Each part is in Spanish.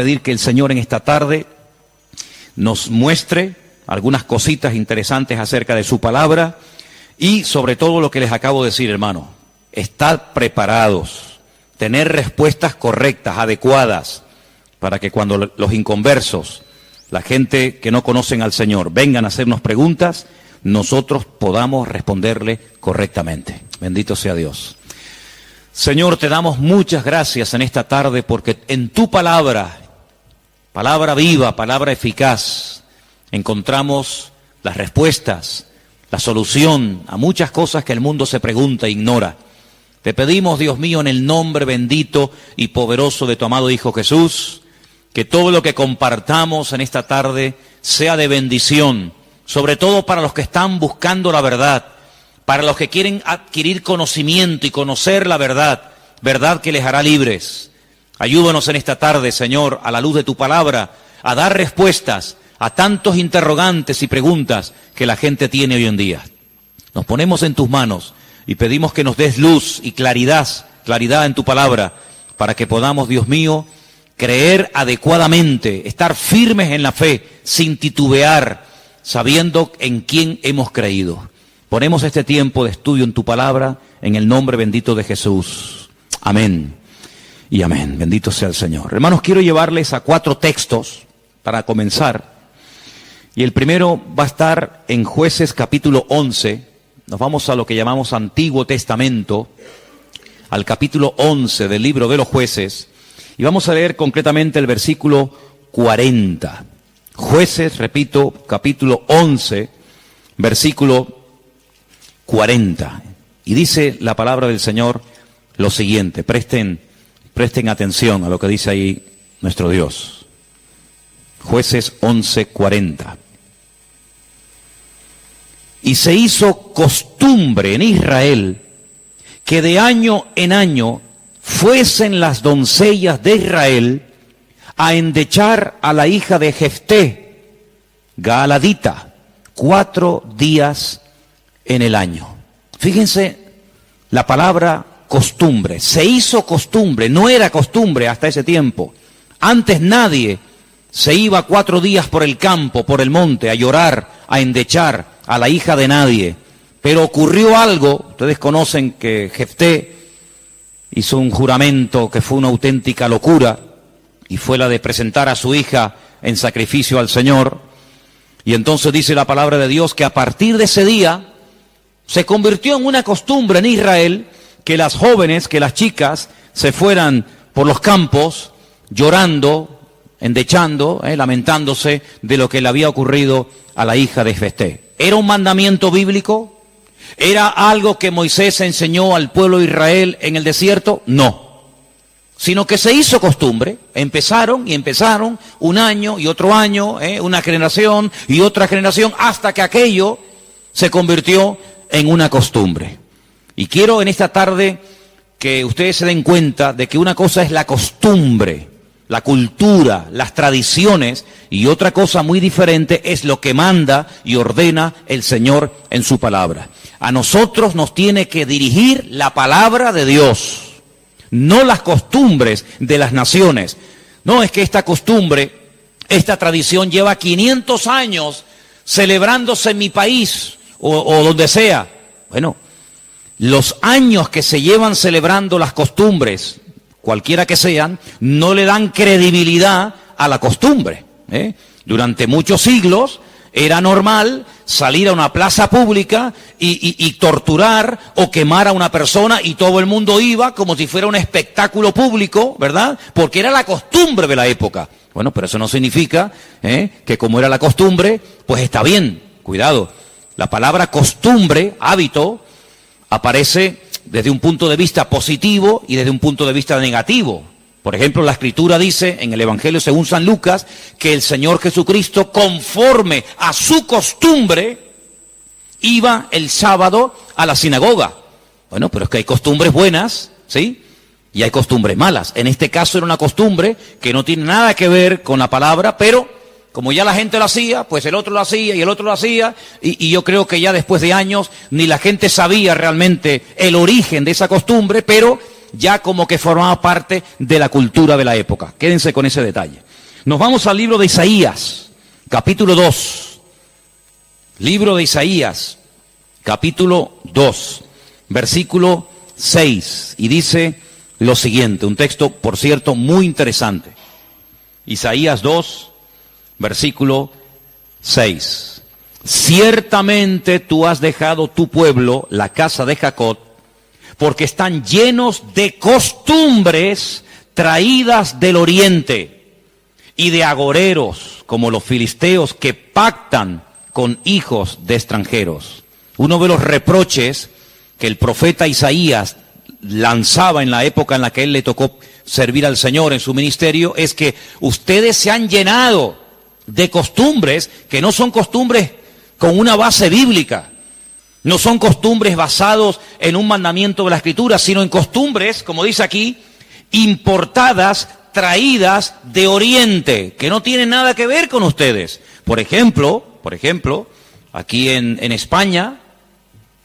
Pedir que el Señor en esta tarde nos muestre algunas cositas interesantes acerca de su palabra y sobre todo lo que les acabo de decir, hermano. Estar preparados, tener respuestas correctas, adecuadas, para que cuando los inconversos, la gente que no conocen al Señor, vengan a hacernos preguntas, nosotros podamos responderle correctamente. Bendito sea Dios. Señor, te damos muchas gracias en esta tarde porque en tu palabra, palabra viva, palabra eficaz, encontramos las respuestas, la solución a muchas cosas que el mundo se pregunta e ignora. Te pedimos, Dios mío, en el nombre bendito y poderoso de tu amado Hijo Jesús, que todo lo que compartamos en esta tarde sea de bendición, sobre todo para los que están buscando la verdad, para los que quieren adquirir conocimiento y conocer la verdad, verdad que les hará libres. Ayúdanos en esta tarde, Señor, a la luz de tu palabra, a dar respuestas a tantos interrogantes y preguntas que la gente tiene hoy en día. Nos ponemos en tus manos y pedimos que nos des luz y claridad en tu palabra, para que podamos, Dios mío, creer adecuadamente, estar firmes en la fe, sin titubear, sabiendo en quién hemos creído. Ponemos este tiempo de estudio en tu palabra, en el nombre bendito de Jesús. Amén y amén. Bendito sea el Señor. Hermanos, quiero llevarles a 4 textos para comenzar. Y el primero va a estar en Jueces capítulo 11. Nos vamos a lo que llamamos Antiguo Testamento, al capítulo 11 del libro de los Jueces. Y vamos a leer concretamente el versículo 40. Jueces, repito, capítulo 11, versículo 40. Y dice la palabra del Señor lo siguiente. Presten atención a lo que dice ahí nuestro Dios. Jueces 11:40. Y se hizo costumbre en Israel que de año en año fuesen las doncellas de Israel a endechar a la hija de Jefté, Gaaladita, 4 días en el año. Fíjense la palabra costumbre. Se hizo costumbre, no era costumbre hasta ese tiempo. Antes nadie se iba 4 días por el campo, por el monte, a llorar, a endechar a la hija de nadie. Pero ocurrió algo. Ustedes conocen que Jefté hizo un juramento que fue una auténtica locura, y fue la de presentar a su hija en sacrificio al Señor. Y entonces dice la palabra de Dios que a partir de ese día se convirtió en una costumbre en Israel que las jóvenes, que las chicas se fueran por los campos llorando, endechando, lamentándose de lo que le había ocurrido a la hija de Jefté. ¿Era un mandamiento bíblico? ¿Era algo que Moisés enseñó al pueblo de Israel en el desierto? No. Sino que se hizo costumbre. Empezaron un año y otro año, una generación y otra generación, hasta que aquello se convirtió en una costumbre. Y quiero en esta tarde que ustedes se den cuenta de que una cosa es la costumbre, la cultura, las tradiciones, y otra cosa muy diferente es lo que manda y ordena el Señor en su palabra. A nosotros nos tiene que dirigir la palabra de Dios, no las costumbres de las naciones. No es que esta costumbre, esta tradición lleva 500 años celebrándose en mi país o donde sea. Bueno, los años que se llevan celebrando las costumbres, cualquiera que sean, no le dan credibilidad a la costumbre. Durante muchos siglos era normal salir a una plaza pública y torturar o quemar a una persona, y todo el mundo iba como si fuera un espectáculo público, ¿verdad? Porque era la costumbre de la época. Bueno, pero eso no significa que como era la costumbre, pues está bien. Cuidado, la palabra costumbre, hábito, aparece desde un punto de vista positivo y desde un punto de vista negativo. Por ejemplo, la Escritura dice en el Evangelio según San Lucas que el Señor Jesucristo, conforme a su costumbre, iba el sábado a la sinagoga. Bueno, pero es que hay costumbres buenas, ¿sí? Y hay costumbres malas. En este caso era una costumbre que no tiene nada que ver con la palabra, pero como ya la gente lo hacía, pues el otro lo hacía y el otro lo hacía, y yo creo que ya después de años ni la gente sabía realmente el origen de esa costumbre, pero ya como que formaba parte de la cultura de la época. Quédense con ese detalle. Nos vamos al libro de Isaías, capítulo 2. Libro de Isaías, capítulo 2, versículo 6. Y dice lo siguiente, un texto, por cierto, muy interesante. Isaías 2, versículo 6. Ciertamente tú has dejado tu pueblo, la casa de Jacob, porque están llenos de costumbres traídas del oriente y de agoreros, como los filisteos que pactan con hijos de extranjeros. Uno de los reproches que el profeta Isaías lanzaba en la época en la que él le tocó servir al Señor en su ministerio es que ustedes se han llenado de costumbres que no son costumbres con una base bíblica, no son costumbres basados en un mandamiento de la Escritura, sino en costumbres, como dice aquí, importadas, traídas de Oriente, que no tienen nada que ver con ustedes. Por ejemplo, aquí en España,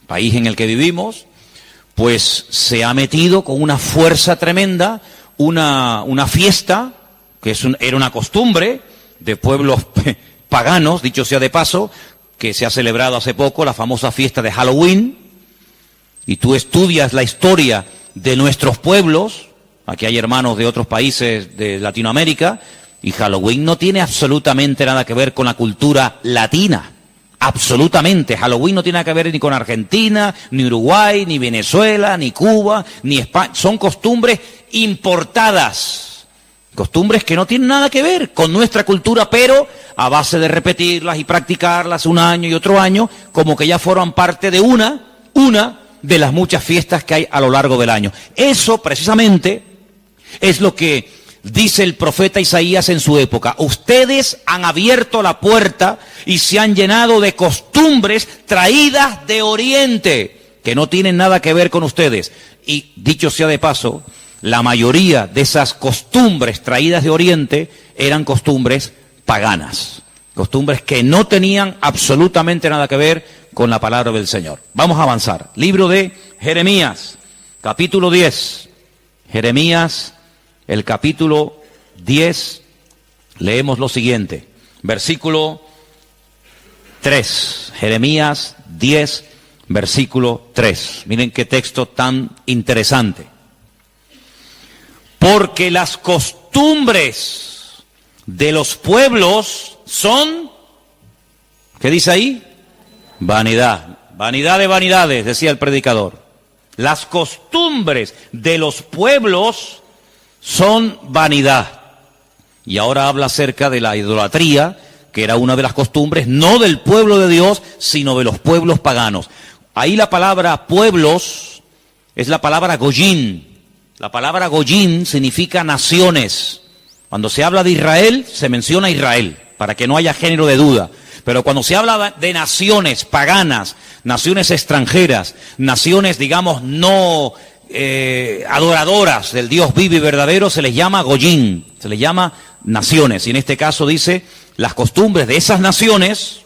país en el que vivimos, pues se ha metido con una fuerza tremenda una fiesta, que era una costumbre de pueblos paganos, dicho sea de paso, que se ha celebrado hace poco, la famosa fiesta de Halloween, y tú estudias la historia de nuestros pueblos, aquí hay hermanos de otros países de Latinoamérica, y Halloween no tiene absolutamente nada que ver con la cultura latina. Absolutamente. Halloween no tiene nada que ver ni con Argentina, ni Uruguay, ni Venezuela, ni Cuba, ni España. Son costumbres importadas. Costumbres que no tienen nada que ver con nuestra cultura, pero a base de repetirlas y practicarlas un año y otro año, como que ya forman parte de una de las muchas fiestas que hay a lo largo del año. Eso precisamente es lo que dice el profeta Isaías en su época. Ustedes han abierto la puerta y se han llenado de costumbres traídas de Oriente, que no tienen nada que ver con ustedes. Y dicho sea de paso, la mayoría de esas costumbres traídas de Oriente eran costumbres paganas. Costumbres que no tenían absolutamente nada que ver con la palabra del Señor. Vamos a avanzar. Libro de Jeremías, capítulo 10. Jeremías, el capítulo 10, leemos lo siguiente, versículo 3, Jeremías 10, versículo 3. Miren qué texto tan interesante. Porque las costumbres de los pueblos son, ¿qué dice ahí? Vanidad, vanidad de vanidades, decía el predicador. Las costumbres de los pueblos son vanidad. Y ahora habla acerca de la idolatría, que era una de las costumbres, no del pueblo de Dios, sino de los pueblos paganos. Ahí la palabra pueblos es la palabra goyín. La palabra goyín significa naciones. Cuando se habla de Israel, se menciona Israel, para que no haya género de duda. Pero cuando se habla de naciones paganas, naciones extranjeras, naciones, digamos, no adoradoras del Dios vivo y verdadero, se les llama goyín, se les llama naciones. Y en este caso dice, las costumbres de esas naciones,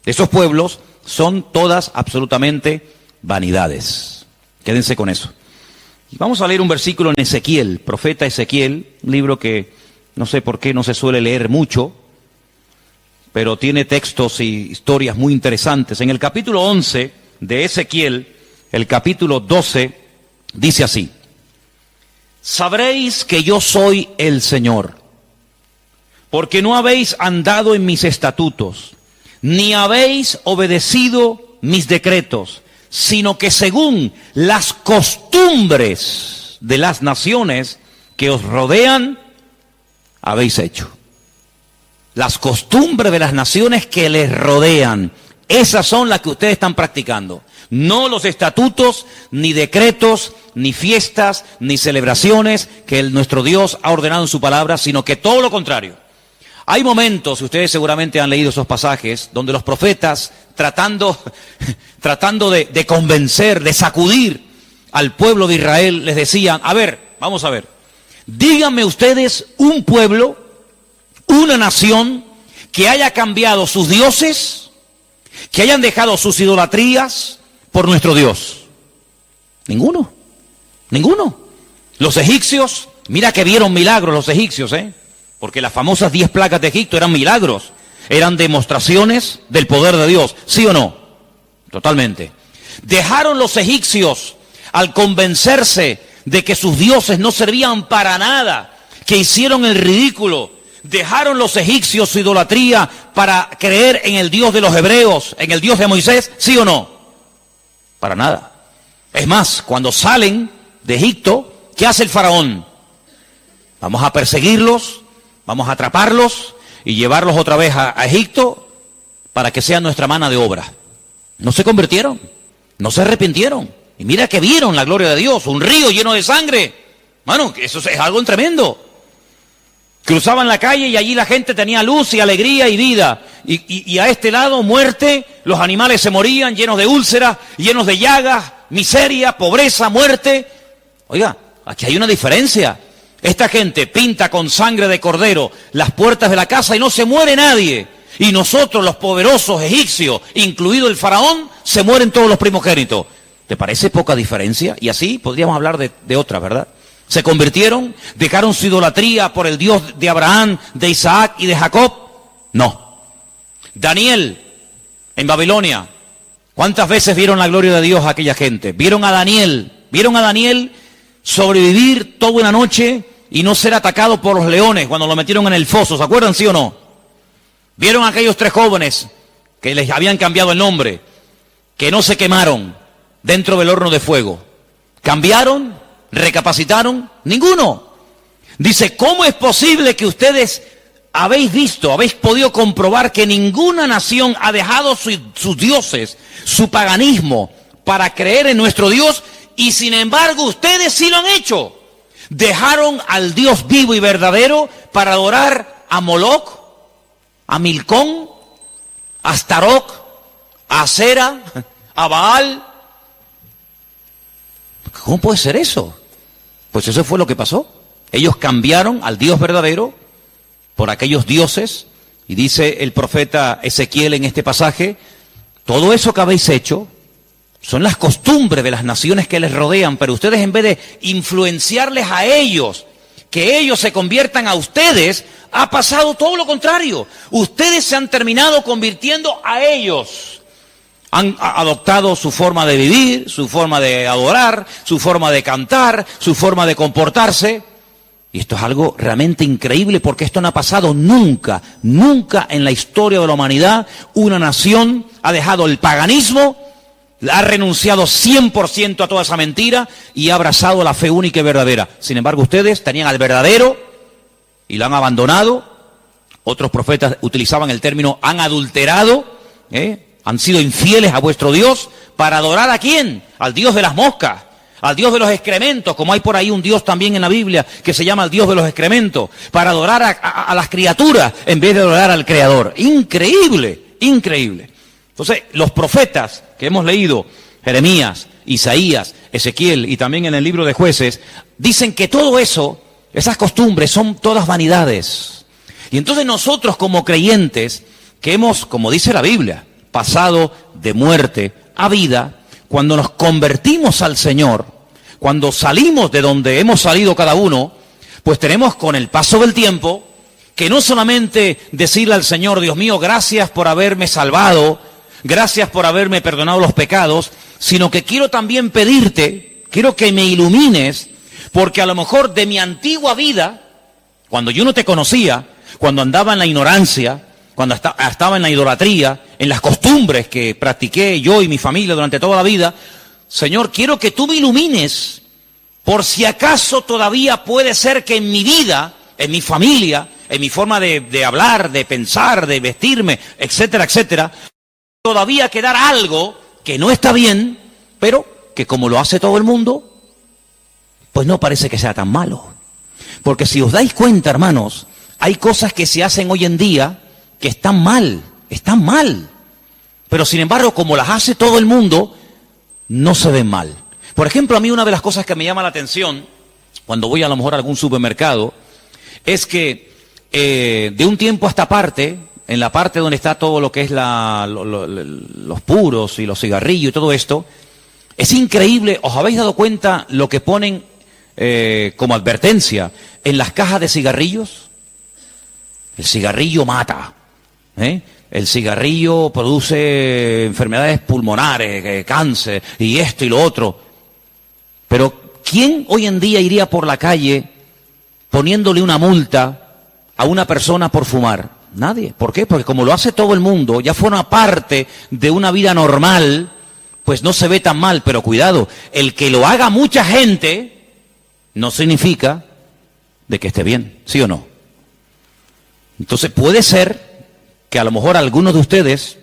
de esos pueblos, son todas absolutamente vanidades. Quédense con eso. Y vamos a leer un versículo en Ezequiel, profeta Ezequiel, un libro que no sé por qué no se suele leer mucho, pero tiene textos y historias muy interesantes. En el capítulo 11 de Ezequiel, el capítulo 12, dice así: sabréis que yo soy el Señor, porque no habéis andado en mis estatutos, ni habéis obedecido mis decretos, sino que según las costumbres de las naciones que os rodean, habéis hecho. Las costumbres de las naciones que les rodean, esas son las que ustedes están practicando. No los estatutos, ni decretos, ni fiestas, ni celebraciones que nuestro Dios ha ordenado en su palabra, sino que todo lo contrario. Hay momentos, y ustedes seguramente han leído esos pasajes, donde los profetas, tratando de convencer, de sacudir al pueblo de Israel, les decían, a ver, vamos a ver, díganme ustedes un pueblo, una nación que haya cambiado sus dioses, que hayan dejado sus idolatrías por nuestro Dios. Ninguno. Los egipcios, mira que vieron milagros los egipcios, porque las famosas 10 plagas de Egipto eran milagros, eran demostraciones del poder de Dios, ¿sí o no? Totalmente. Dejaron los egipcios al convencerse de que sus dioses no servían para nada, que hicieron el ridículo. Dejaron los egipcios su idolatría para creer en el Dios de los hebreos, en el Dios de Moisés, ¿sí o no? Para nada. Es más, cuando salen de Egipto, ¿qué hace el faraón? Vamos a perseguirlos, vamos a atraparlos y llevarlos otra vez a Egipto para que sean nuestra mano de obra. No se convirtieron, no se arrepintieron. Y mira que vieron la gloria de Dios, un río lleno de sangre. Mano, eso es algo tremendo. Cruzaban la calle y allí la gente tenía luz y alegría y vida. Y a este lado, muerte, los animales se morían llenos de úlceras, llenos de llagas, miseria, pobreza, muerte. Oiga, aquí hay una diferencia. Esta gente pinta con sangre de cordero las puertas de la casa y no se muere nadie. Y nosotros, los poderosos egipcios, incluido el faraón, se mueren todos los primogénitos. ¿Te parece poca diferencia? Y así podríamos hablar de otras, ¿verdad? Se convirtieron, dejaron su idolatría por el Dios de Abraham, de Isaac y de Jacob. No. Daniel, en Babilonia, ¿cuántas veces vieron la gloria de Dios a aquella gente? Vieron a Daniel sobrevivir toda una noche y no ser atacado por los leones cuando lo metieron en el foso. ¿Se acuerdan, sí o no? Vieron a aquellos 3 jóvenes que les habían cambiado el nombre, que no se quemaron dentro del horno de fuego. ¿Cambiaron? ¿Recapacitaron? Ninguno. Dice, ¿cómo es posible que ustedes habéis podido comprobar que ninguna nación ha dejado sus dioses, su paganismo, para creer en nuestro Dios, y sin embargo ustedes sí lo han hecho? Dejaron al Dios vivo y verdadero para adorar a Moloch, a Milcón, a Astaroth, a Asera, a Baal. ¿Cómo puede ser eso? Pues eso fue lo que pasó. Ellos cambiaron al Dios verdadero por aquellos dioses, y dice el profeta Ezequiel en este pasaje, todo eso que habéis hecho son las costumbres de las naciones que les rodean, pero ustedes, en vez de influenciarles a ellos, que ellos se conviertan a ustedes, ha pasado todo lo contrario. Ustedes se han terminado convirtiendo a ellos. Han adoptado su forma de vivir, su forma de adorar, su forma de cantar, su forma de comportarse. Y esto es algo realmente increíble, porque esto no ha pasado nunca, nunca en la historia de la humanidad. Una nación ha dejado el paganismo, ha renunciado 100% a toda esa mentira y ha abrazado la fe única y verdadera. Sin embargo, ustedes tenían al verdadero y lo han abandonado. Otros profetas utilizaban el término han adulterado, han sido infieles a vuestro Dios para adorar ¿a quién? Al Dios de las moscas, al Dios de los excrementos, como hay por ahí un Dios también en la Biblia que se llama el Dios de los excrementos, para adorar a las criaturas en vez de adorar al Creador. Increíble, increíble. Entonces, los profetas que hemos leído, Jeremías, Isaías, Ezequiel y también en el libro de Jueces, dicen que todo eso, esas costumbres son todas vanidades. Y entonces nosotros como creyentes, que hemos, como dice la Biblia, pasado de muerte a vida, cuando nos convertimos al Señor, cuando salimos de donde hemos salido cada uno, pues tenemos con el paso del tiempo que no solamente decirle al Señor, Dios mío, gracias por haberme salvado, gracias por haberme perdonado los pecados, sino que quiero también pedirte, quiero que me ilumines, porque a lo mejor de mi antigua vida, cuando yo no te conocía, cuando andaba en la ignorancia, cuando estaba en la idolatría, en las costumbres que practiqué yo y mi familia durante toda la vida, Señor, quiero que tú me ilumines, por si acaso todavía puede ser que en mi vida, en mi familia, en mi forma de hablar, de pensar, de vestirme, etcétera, etcétera, todavía quedar algo que no está bien, pero que como lo hace todo el mundo, pues no parece que sea tan malo. Porque si os dais cuenta, hermanos, hay cosas que se hacen hoy en día que están mal. Pero sin embargo, como las hace todo el mundo, no se ven mal. Por ejemplo, a mí una de las cosas que me llama la atención, cuando voy a lo mejor a algún supermercado, es que de un tiempo a esta parte, en la parte donde está todo lo que es los puros y los cigarrillos y todo esto, es increíble. ¿Os habéis dado cuenta lo que ponen como advertencia en las cajas de cigarrillos? El cigarrillo mata, ¿eh? El cigarrillo produce enfermedades pulmonares, cáncer, y esto y lo otro. Pero ¿quién hoy en día iría por la calle poniéndole una multa a una persona por fumar? Nadie. ¿Por qué? Porque como lo hace todo el mundo, ya forma parte de una vida normal, pues no se ve tan mal. Pero cuidado, el que lo haga mucha gente no significa de que esté bien, ¿sí o no? Entonces puede ser que a lo mejor algunos de ustedes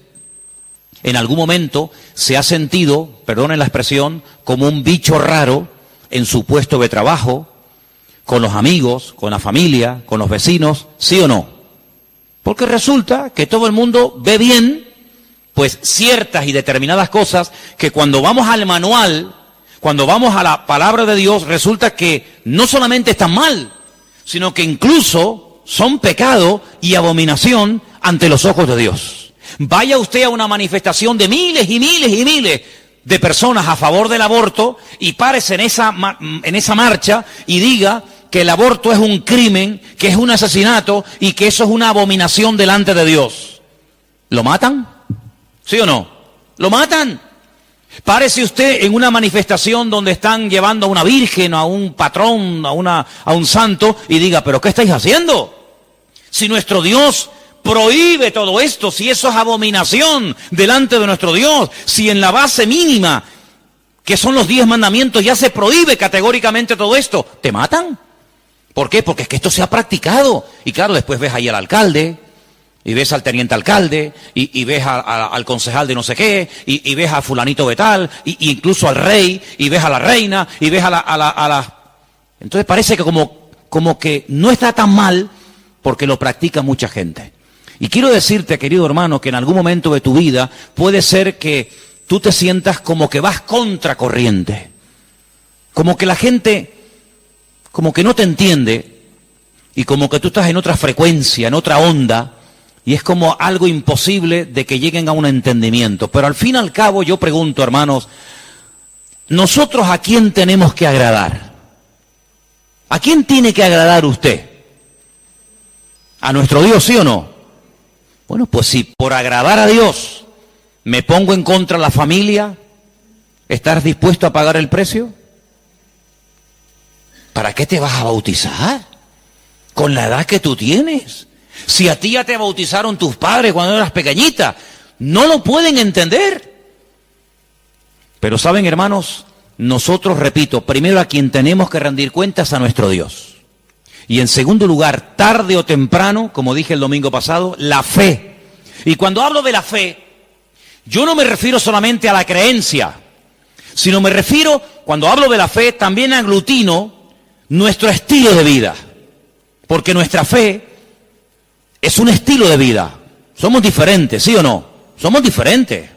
en algún momento se ha sentido, perdonen la expresión, como un bicho raro en su puesto de trabajo, con los amigos, con la familia, con los vecinos, ¿sí o no? Porque resulta que todo el mundo ve bien, pues ciertas y determinadas cosas que cuando vamos al manual, cuando vamos a la palabra de Dios, resulta que no solamente están mal, sino que incluso son pecado y abominación ante los ojos de Dios. Vaya usted a una manifestación de miles y miles y miles de personas a favor del aborto y párese en esa marcha y diga que el aborto es un crimen, que es un asesinato y que eso es una abominación delante de Dios. ¿Lo matan? ¿Sí o no? ¿Lo matan? Párese usted en una manifestación donde están llevando a una virgen, a un patrón, a un santo y diga, ¿pero qué estáis haciendo? Si nuestro Dios prohíbe todo esto, si eso es abominación delante de nuestro Dios, si en la base mínima, que son los 10 mandamientos, ya se prohíbe categóricamente todo esto, ¿te matan? ¿Por qué? Porque es que esto se ha practicado. Y claro, después ves ahí al alcalde, y ves al teniente alcalde, y ves al concejal de no sé qué, y ves a fulanito de tal, y incluso al rey, y ves a la reina, y ves a la... Entonces parece que como que no está tan mal, porque lo practica mucha gente. Y quiero decirte, querido hermano, que en algún momento de tu vida puede ser que tú te sientas como que vas contracorriente. Como que la gente, como que no te entiende, y como que tú estás en otra frecuencia, en otra onda, y es como algo imposible de que lleguen a un entendimiento. Pero al fin y al cabo yo pregunto, hermanos, ¿nosotros a quién tenemos que agradar? ¿A quién tiene que agradar usted? ¿A nuestro Dios, sí o no? Bueno, pues si por agradar a Dios me pongo en contra de la familia, ¿estás dispuesto a pagar el precio? ¿Para qué te vas a bautizar? Con la edad que tú tienes. Si a ti ya te bautizaron tus padres cuando eras pequeñita, no lo pueden entender. Pero saben, hermanos, nosotros, repito, primero a quien tenemos que rendir cuentas a nuestro Dios. Y en segundo lugar, tarde o temprano, como dije el domingo pasado, la fe. Y cuando hablo de la fe, yo no me refiero solamente a la creencia, sino me refiero, cuando hablo de la fe, también aglutino nuestro estilo de vida. Porque nuestra fe es un estilo de vida. Somos diferentes, ¿sí o no? Somos diferentes.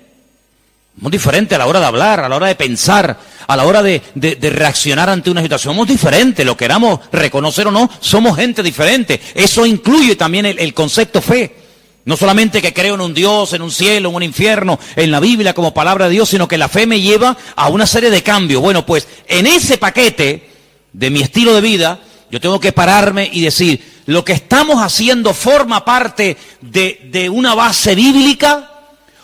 Somos diferentes a la hora de hablar, a la hora de pensar, a la hora de reaccionar ante una situación. Somos diferentes, lo queramos reconocer o no, somos gente diferente. Eso incluye también el concepto fe. No solamente que creo en un Dios, en un cielo, en un infierno, en la Biblia como palabra de Dios, sino que la fe me lleva a una serie de cambios. Bueno, pues en ese paquete de mi estilo de vida, yo tengo que pararme y decir, lo que estamos haciendo forma parte de una base bíblica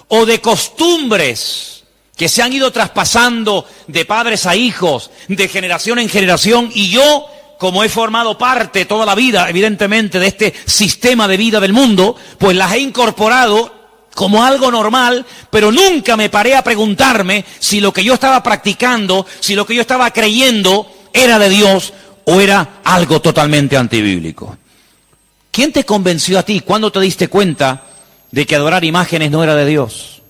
o de costumbres que se han ido traspasando de padres a hijos, de generación en generación, y yo, como he formado parte toda la vida, evidentemente, de este sistema de vida del mundo, pues las he incorporado como algo normal, pero nunca me paré a preguntarme si lo que yo estaba practicando, si lo que yo estaba creyendo era de Dios o era algo totalmente antibíblico. ¿Quién te convenció a ti? ¿Cuándo te diste cuenta de que adorar imágenes no era de Dios?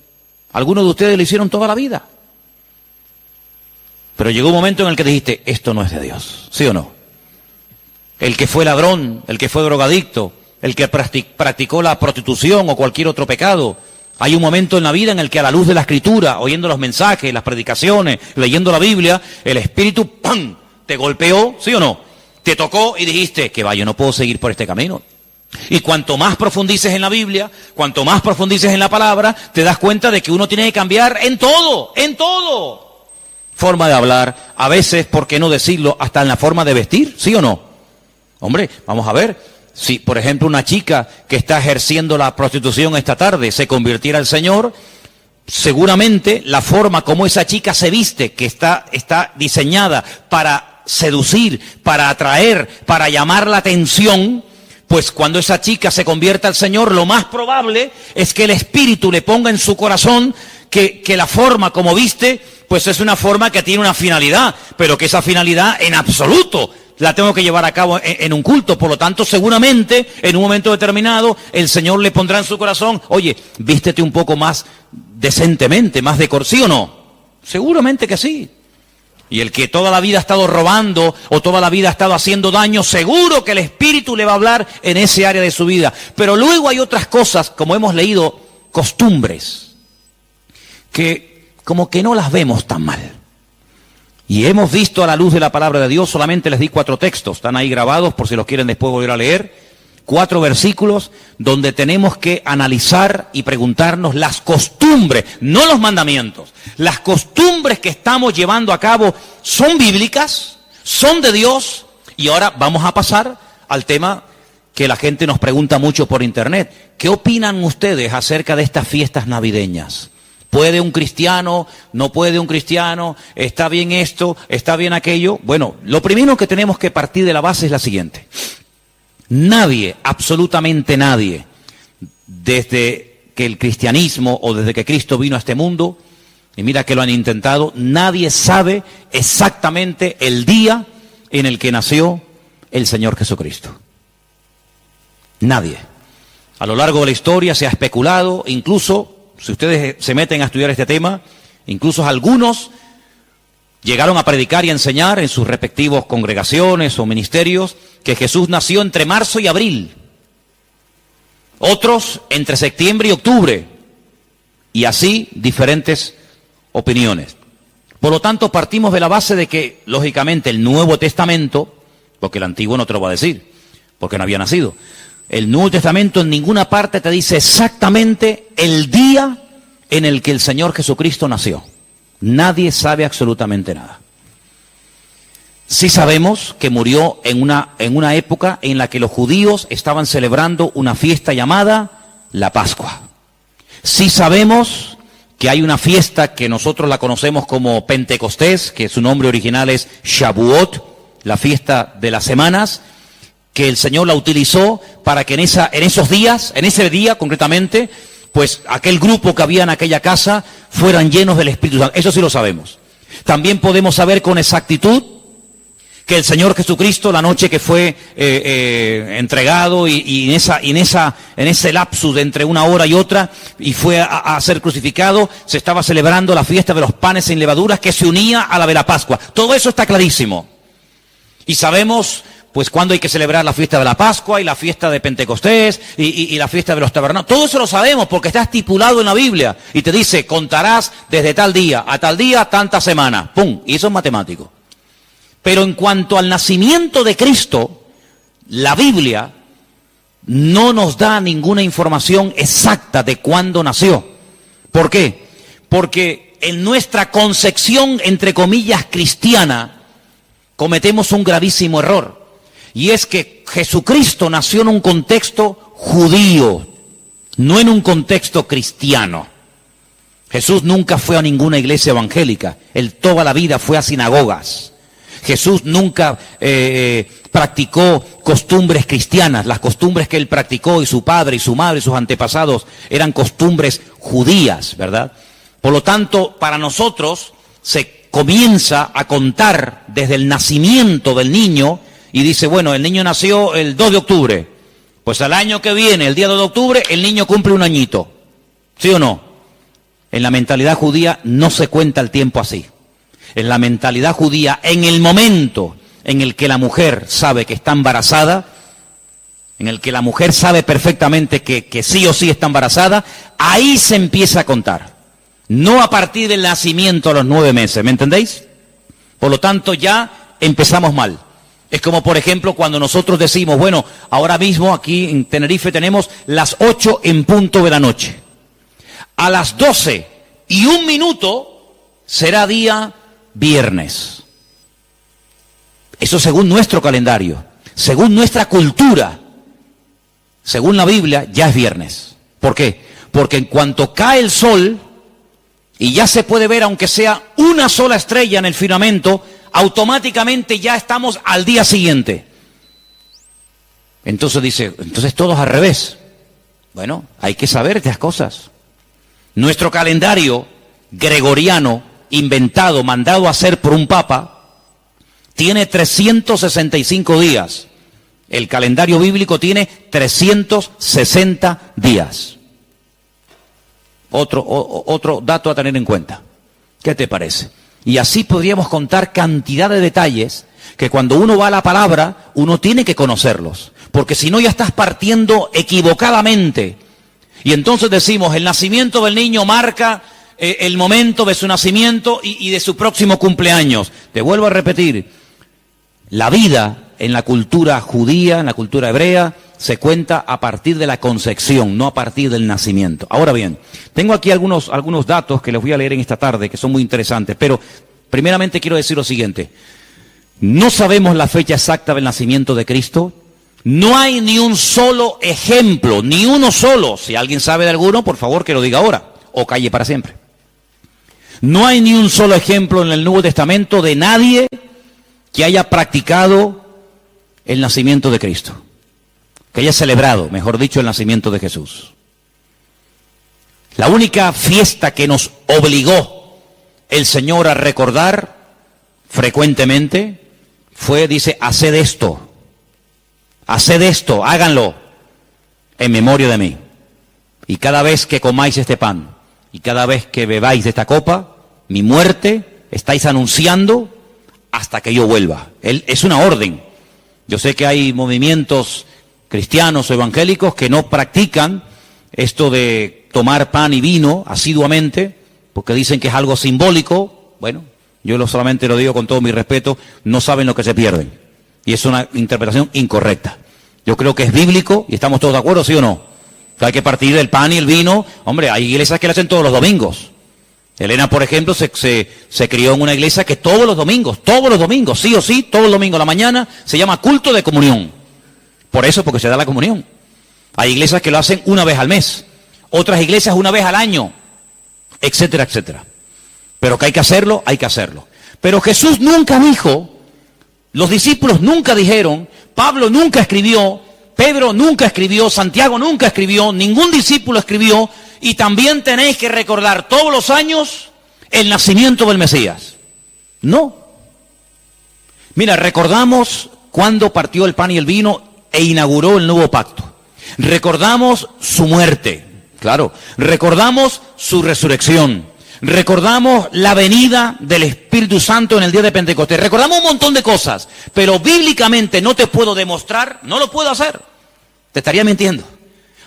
Algunos de ustedes lo hicieron toda la vida. Pero llegó un momento en el que dijiste, esto no es de Dios, ¿sí o no? El que fue ladrón, el que fue drogadicto, el que practicó la prostitución o cualquier otro pecado. Hay un momento en la vida en el que a la luz de la Escritura, oyendo los mensajes, las predicaciones, leyendo la Biblia, el Espíritu, ¡pam!, te golpeó, ¿sí o no? Te tocó y dijiste, que va, yo no puedo seguir por este camino. Y cuanto más profundices en la Biblia, cuanto más profundices en la palabra, te das cuenta de que uno tiene que cambiar en todo, en todo. Forma de hablar, a veces, ¿por qué no decirlo? Hasta en la forma de vestir, ¿sí o no? Hombre, vamos a ver, si por ejemplo una chica que está ejerciendo la prostitución esta tarde se convirtiera al Señor, seguramente la forma como esa chica se viste, que está diseñada para seducir, para atraer, para llamar la atención, pues cuando esa chica se convierta al Señor, lo más probable es que el Espíritu le ponga en su corazón que la forma como viste, pues es una forma que tiene una finalidad, pero que esa finalidad en absoluto la tengo que llevar a cabo en un culto. Por lo tanto, seguramente, en un momento determinado, el Señor le pondrá en su corazón, oye, vístete un poco más decentemente, más ¿sí o no? Seguramente que sí. Y el que toda la vida ha estado robando o toda la vida ha estado haciendo daño, seguro que el Espíritu le va a hablar en ese área de su vida. Pero luego hay otras cosas, como hemos leído, costumbres, que como que no las vemos tan mal. Y hemos visto a la luz de la palabra de Dios, solamente les di 4 textos, están ahí grabados por si los quieren después volver a leer, 4 versículos donde tenemos que analizar y preguntarnos las costumbres, no los mandamientos, las costumbres que estamos llevando a cabo, ¿son bíblicas? ¿Son de Dios? Y ahora vamos a pasar al tema que la gente nos pregunta mucho por internet. ¿Qué opinan ustedes acerca de estas fiestas navideñas? ¿Puede un cristiano? ¿No puede un cristiano? ¿Está bien esto? ¿Está bien aquello? Bueno, lo primero que tenemos que partir de la base es la siguiente. Nadie, absolutamente nadie, desde que el cristianismo o desde que Cristo vino a este mundo, y mira que lo han intentado, nadie sabe exactamente el día en el que nació el Señor Jesucristo. Nadie. A lo largo de la historia se ha especulado, incluso si ustedes se meten a estudiar este tema, incluso algunos llegaron a predicar y a enseñar en sus respectivos congregaciones o ministerios que Jesús nació entre marzo y abril. Otros entre septiembre y octubre. Y así diferentes opiniones. Por lo tanto, partimos de la base de que, lógicamente, el Nuevo Testamento, porque el Antiguo no te lo va a decir, porque no había nacido, el Nuevo Testamento en ninguna parte te dice exactamente el día en el que el Señor Jesucristo nació. Nadie sabe absolutamente nada. Sí sabemos que murió en una época en la que los judíos estaban celebrando una fiesta llamada la Pascua. Sí sabemos que hay una fiesta que nosotros la conocemos como Pentecostés, que su nombre original es Shavuot, la fiesta de las semanas, que el Señor la utilizó para que en ese día concretamente, pues aquel grupo que había en aquella casa fueran llenos del Espíritu Santo. Eso sí lo sabemos. También podemos saber con exactitud que el Señor Jesucristo, la noche que fue entregado y en ese lapsus de entre una hora y otra, y fue a ser crucificado, se estaba celebrando la fiesta de los panes sin levaduras que se unía a la de la Pascua. Todo eso está clarísimo. Y sabemos pues cuándo hay que celebrar la fiesta de la Pascua y la fiesta de Pentecostés y la fiesta de los tabernáculos. Todo eso lo sabemos porque está estipulado en la Biblia. Y te dice, contarás desde tal día a tal día, tanta semana. ¡Pum! Y eso es matemático. Pero en cuanto al nacimiento de Cristo, la Biblia no nos da ninguna información exacta de cuándo nació. ¿Por qué? Porque en nuestra concepción, entre comillas, cristiana, cometemos un gravísimo error. Y es que Jesucristo nació en un contexto judío, no en un contexto cristiano. Jesús nunca fue a ninguna iglesia evangélica, él toda la vida fue a sinagogas. Jesús nunca practicó costumbres cristianas, las costumbres que él practicó y su padre y su madre y sus antepasados eran costumbres judías, ¿verdad? Por lo tanto, para nosotros se comienza a contar desde el nacimiento del niño. Y dice, bueno, el niño nació el 2 de octubre. Pues al año que viene, el día 2 de octubre, el niño cumple un añito. ¿Sí o no? En la mentalidad judía no se cuenta el tiempo así. En la mentalidad judía, en el momento en el que la mujer sabe que está embarazada, en el que la mujer sabe perfectamente que sí o sí está embarazada, ahí se empieza a contar. No a partir del nacimiento a los 9 meses, ¿me entendéis? Por lo tanto, ya empezamos mal. Es como, por ejemplo, cuando nosotros decimos, bueno, ahora mismo aquí en Tenerife tenemos las 8 en punto de la noche. A las 12:01 será día viernes. Eso según nuestro calendario, según nuestra cultura. según la Biblia, ya es viernes. ¿Por qué? Porque en cuanto cae el sol, y ya se puede ver aunque sea una sola estrella en el firmamento, automáticamente ya estamos al día siguiente. Entonces dice, entonces todo es al revés. Bueno, hay que saber estas cosas. Nuestro calendario gregoriano, inventado, mandado a hacer por un papa, tiene 365 días. El calendario bíblico tiene 360 días. Otro dato a tener en cuenta. ¿Qué te parece? Y así podríamos contar cantidad de detalles que cuando uno va a la palabra, uno tiene que conocerlos. Porque si no ya estás partiendo equivocadamente. Y entonces decimos, el nacimiento del niño marca el momento de su nacimiento y de su próximo cumpleaños. Te vuelvo a repetir, la vida en la cultura judía, en la cultura hebrea, se cuenta a partir de la concepción, no a partir del nacimiento. Ahora bien, tengo aquí algunos datos que les voy a leer en esta tarde, que son muy interesantes, pero primeramente quiero decir lo siguiente. No sabemos la fecha exacta del nacimiento de Cristo. No hay ni un solo ejemplo, ni uno solo. Si alguien sabe de alguno, por favor que lo diga ahora, o calle para siempre. No hay ni un solo ejemplo en el Nuevo Testamento de nadie que haya practicado el nacimiento de Cristo, que haya celebrado, mejor dicho, el nacimiento de Jesús. La única fiesta que nos obligó el Señor a recordar frecuentemente fue, dice, haced esto, háganlo en memoria de mí. Y cada vez que comáis este pan y cada vez que bebáis de esta copa, mi muerte estáis anunciando hasta que yo vuelva. Es una orden. Yo sé que hay movimientos cristianos o evangélicos que no practican esto de tomar pan y vino asiduamente, porque dicen que es algo simbólico. Bueno, yo solamente lo digo con todo mi respeto, no saben lo que se pierden. Y es una interpretación incorrecta. Yo creo que es bíblico y estamos todos de acuerdo, ¿sí o no? Que hay que partir del pan y el vino. Hombre, hay iglesias que lo hacen todos los domingos. Elena, por ejemplo, se crió en una iglesia que todos los domingos, sí o sí, todos los domingos a la mañana, se llama culto de comunión. Por eso, porque se da la comunión. Hay iglesias que lo hacen una vez al mes, otras iglesias una vez al año, etcétera, etcétera. Pero que hay que hacerlo, hay que hacerlo. Pero Jesús nunca dijo, los discípulos nunca dijeron, Pablo nunca escribió, Pedro nunca escribió, Santiago nunca escribió, ningún discípulo escribió, y también tenéis que recordar todos los años el nacimiento del Mesías. No. Mira, recordamos cuando partió el pan y el vino e inauguró el nuevo pacto. Recordamos su muerte, claro. Recordamos su resurrección. Recordamos la venida del Espíritu Santo en el día de Pentecostés. Recordamos un montón de cosas, pero bíblicamente no te puedo demostrar, no lo puedo hacer. Te estaría mintiendo.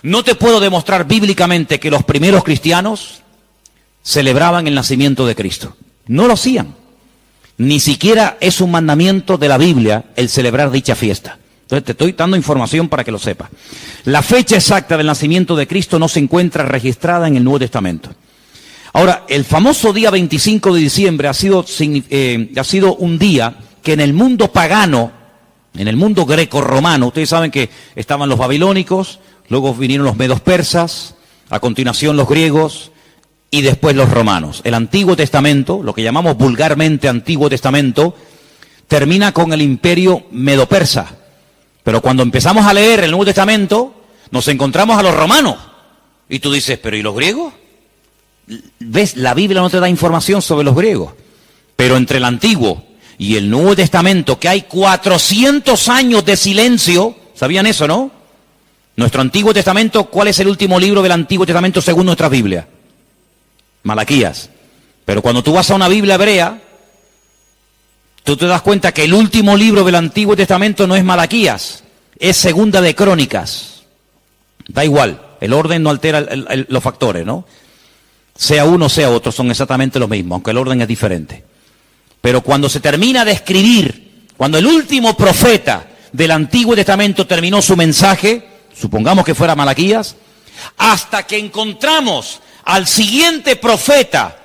No te puedo demostrar bíblicamente que los primeros cristianos celebraban el nacimiento de Cristo. No lo hacían. Ni siquiera es un mandamiento de la Biblia el celebrar dicha fiesta. Entonces te estoy dando información para que lo sepas. La fecha exacta del nacimiento de Cristo no se encuentra registrada en el Nuevo Testamento. Ahora, el famoso día 25 de diciembre ha sido un día que en el mundo pagano, en el mundo greco-romano, ustedes saben que estaban los babilónicos, luego vinieron los medos persas, a continuación los griegos y después los romanos. El Antiguo Testamento, lo que llamamos vulgarmente Antiguo Testamento, termina con el imperio medo-persa. Pero cuando empezamos a leer el Nuevo Testamento, nos encontramos a los romanos. Y tú dices, ¿pero y los griegos? ¿Ves? La Biblia no te da información sobre los griegos. Pero entre el Antiguo y el Nuevo Testamento, que hay 400 años de silencio, ¿sabían eso, no? Nuestro Antiguo Testamento, ¿cuál es el último libro del Antiguo Testamento según nuestra Biblia? Malaquías. Pero cuando tú vas a una Biblia hebrea, tú te das cuenta que el último libro del Antiguo Testamento no es Malaquías, es Segunda de Crónicas. Da igual, el orden no altera los factores, ¿no? Sea uno, sea otro, son exactamente los mismos, aunque el orden es diferente. Pero cuando se termina de escribir, cuando el último profeta del Antiguo Testamento terminó su mensaje, supongamos que fuera Malaquías, hasta que encontramos al siguiente profeta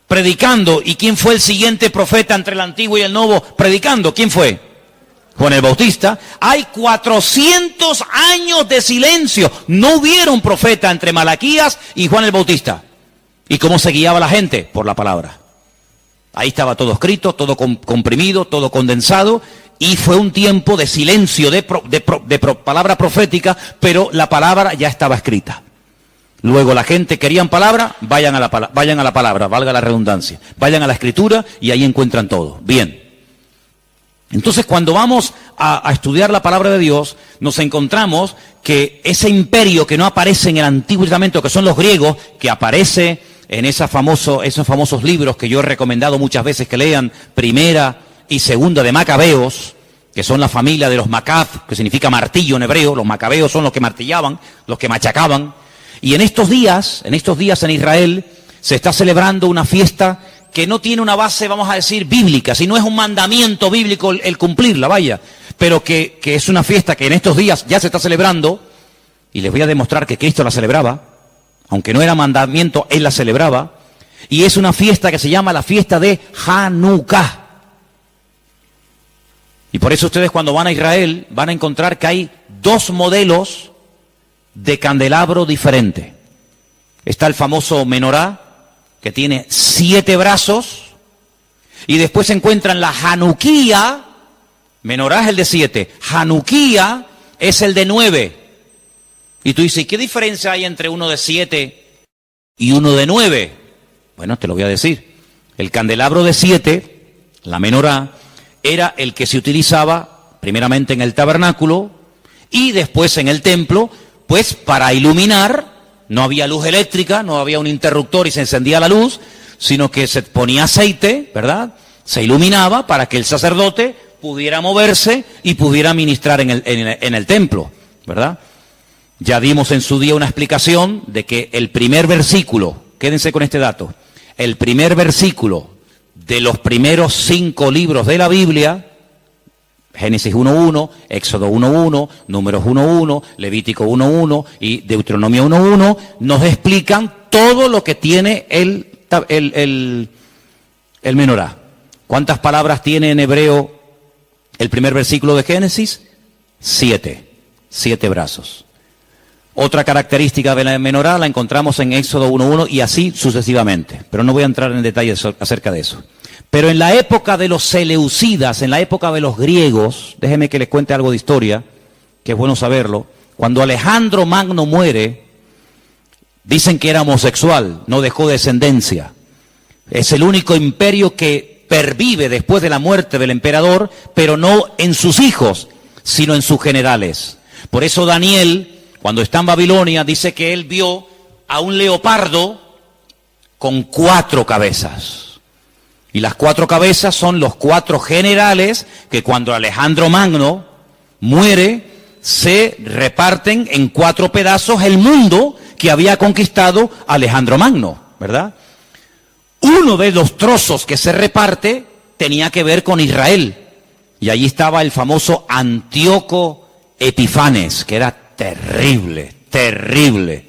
predicando. ¿Y quién fue el siguiente profeta entre el Antiguo y el Nuevo predicando? ¿Quién fue? Juan el Bautista. Hay 400 años de silencio. No hubieron profeta entre Malaquías y Juan el Bautista. ¿Y cómo se guiaba la gente? Por la palabra. Ahí estaba todo escrito, todo comprimido, todo condensado, y fue un tiempo de silencio, de palabra profética, pero la palabra ya estaba escrita. Luego la gente querían palabra, vayan a la palabra, valga la redundancia. Vayan a la escritura y ahí encuentran todo. Bien. Entonces, cuando vamos a estudiar la palabra de Dios, nos encontramos que ese imperio que no aparece en el Antiguo Testamento, que son los griegos, que aparece en esos famosos libros que yo he recomendado muchas veces que lean, Primera y Segunda de Macabeos, que son la familia de los Macab, que significa martillo en hebreo. Los macabeos son los que martillaban, los que machacaban. Y en estos días en Israel se está celebrando una fiesta que no tiene una base, vamos a decir, bíblica, si no es un mandamiento bíblico el cumplirla, vaya, pero que es una fiesta que en estos días ya se está celebrando, y les voy a demostrar que Cristo la celebraba, aunque no era mandamiento, Él la celebraba, y es una fiesta que se llama la fiesta de Hanukkah. Y por eso ustedes cuando van a Israel van a encontrar que hay dos modelos de candelabro diferente. Está el famoso menorá, que tiene 7 brazos, y después se encuentran la Hanukkía. Menorá es el de 7, Hanukkía es el de 9. Y tú dices, ¿qué diferencia hay entre uno de 7 y uno de 9? Bueno, te lo voy a decir. El candelabro de 7, la menorá, era el que se utilizaba primeramente en el tabernáculo y después en el templo, pues para iluminar. No había luz eléctrica, no había un interruptor y se encendía la luz, sino que se ponía aceite, ¿verdad? Se iluminaba para que el sacerdote pudiera moverse y pudiera ministrar en el templo, ¿verdad? Ya dimos en su día una explicación de que el primer versículo, quédense con este dato, el primer versículo de los primeros 5 libros de la Biblia, Génesis 1.1, Éxodo 1.1, Números 1.1, Levítico 1.1 y Deuteronomio 1.1, nos explican todo lo que tiene el menorá. ¿Cuántas palabras tiene en hebreo el primer versículo de Génesis? 7 brazos. Otra característica de la menorá la encontramos en Éxodo 1.1 y así sucesivamente, pero no voy a entrar en detalles acerca de eso. Pero en la época de los seleucidas, en la época de los griegos, déjeme que les cuente algo de historia, que es bueno saberlo. Cuando Alejandro Magno muere, dicen que era homosexual, no dejó descendencia. Es el único imperio que pervive después de la muerte del emperador, pero no en sus hijos, sino en sus generales. Por eso Daniel, cuando está en Babilonia, dice que él vio a un leopardo con 4 cabezas. Y las 4 cabezas son los 4 generales que cuando Alejandro Magno muere, se reparten en 4 pedazos el mundo que había conquistado Alejandro Magno, ¿verdad? Uno de los trozos que se reparte tenía que ver con Israel. Y allí estaba el famoso Antíoco Epifanes, que era terrible, terrible.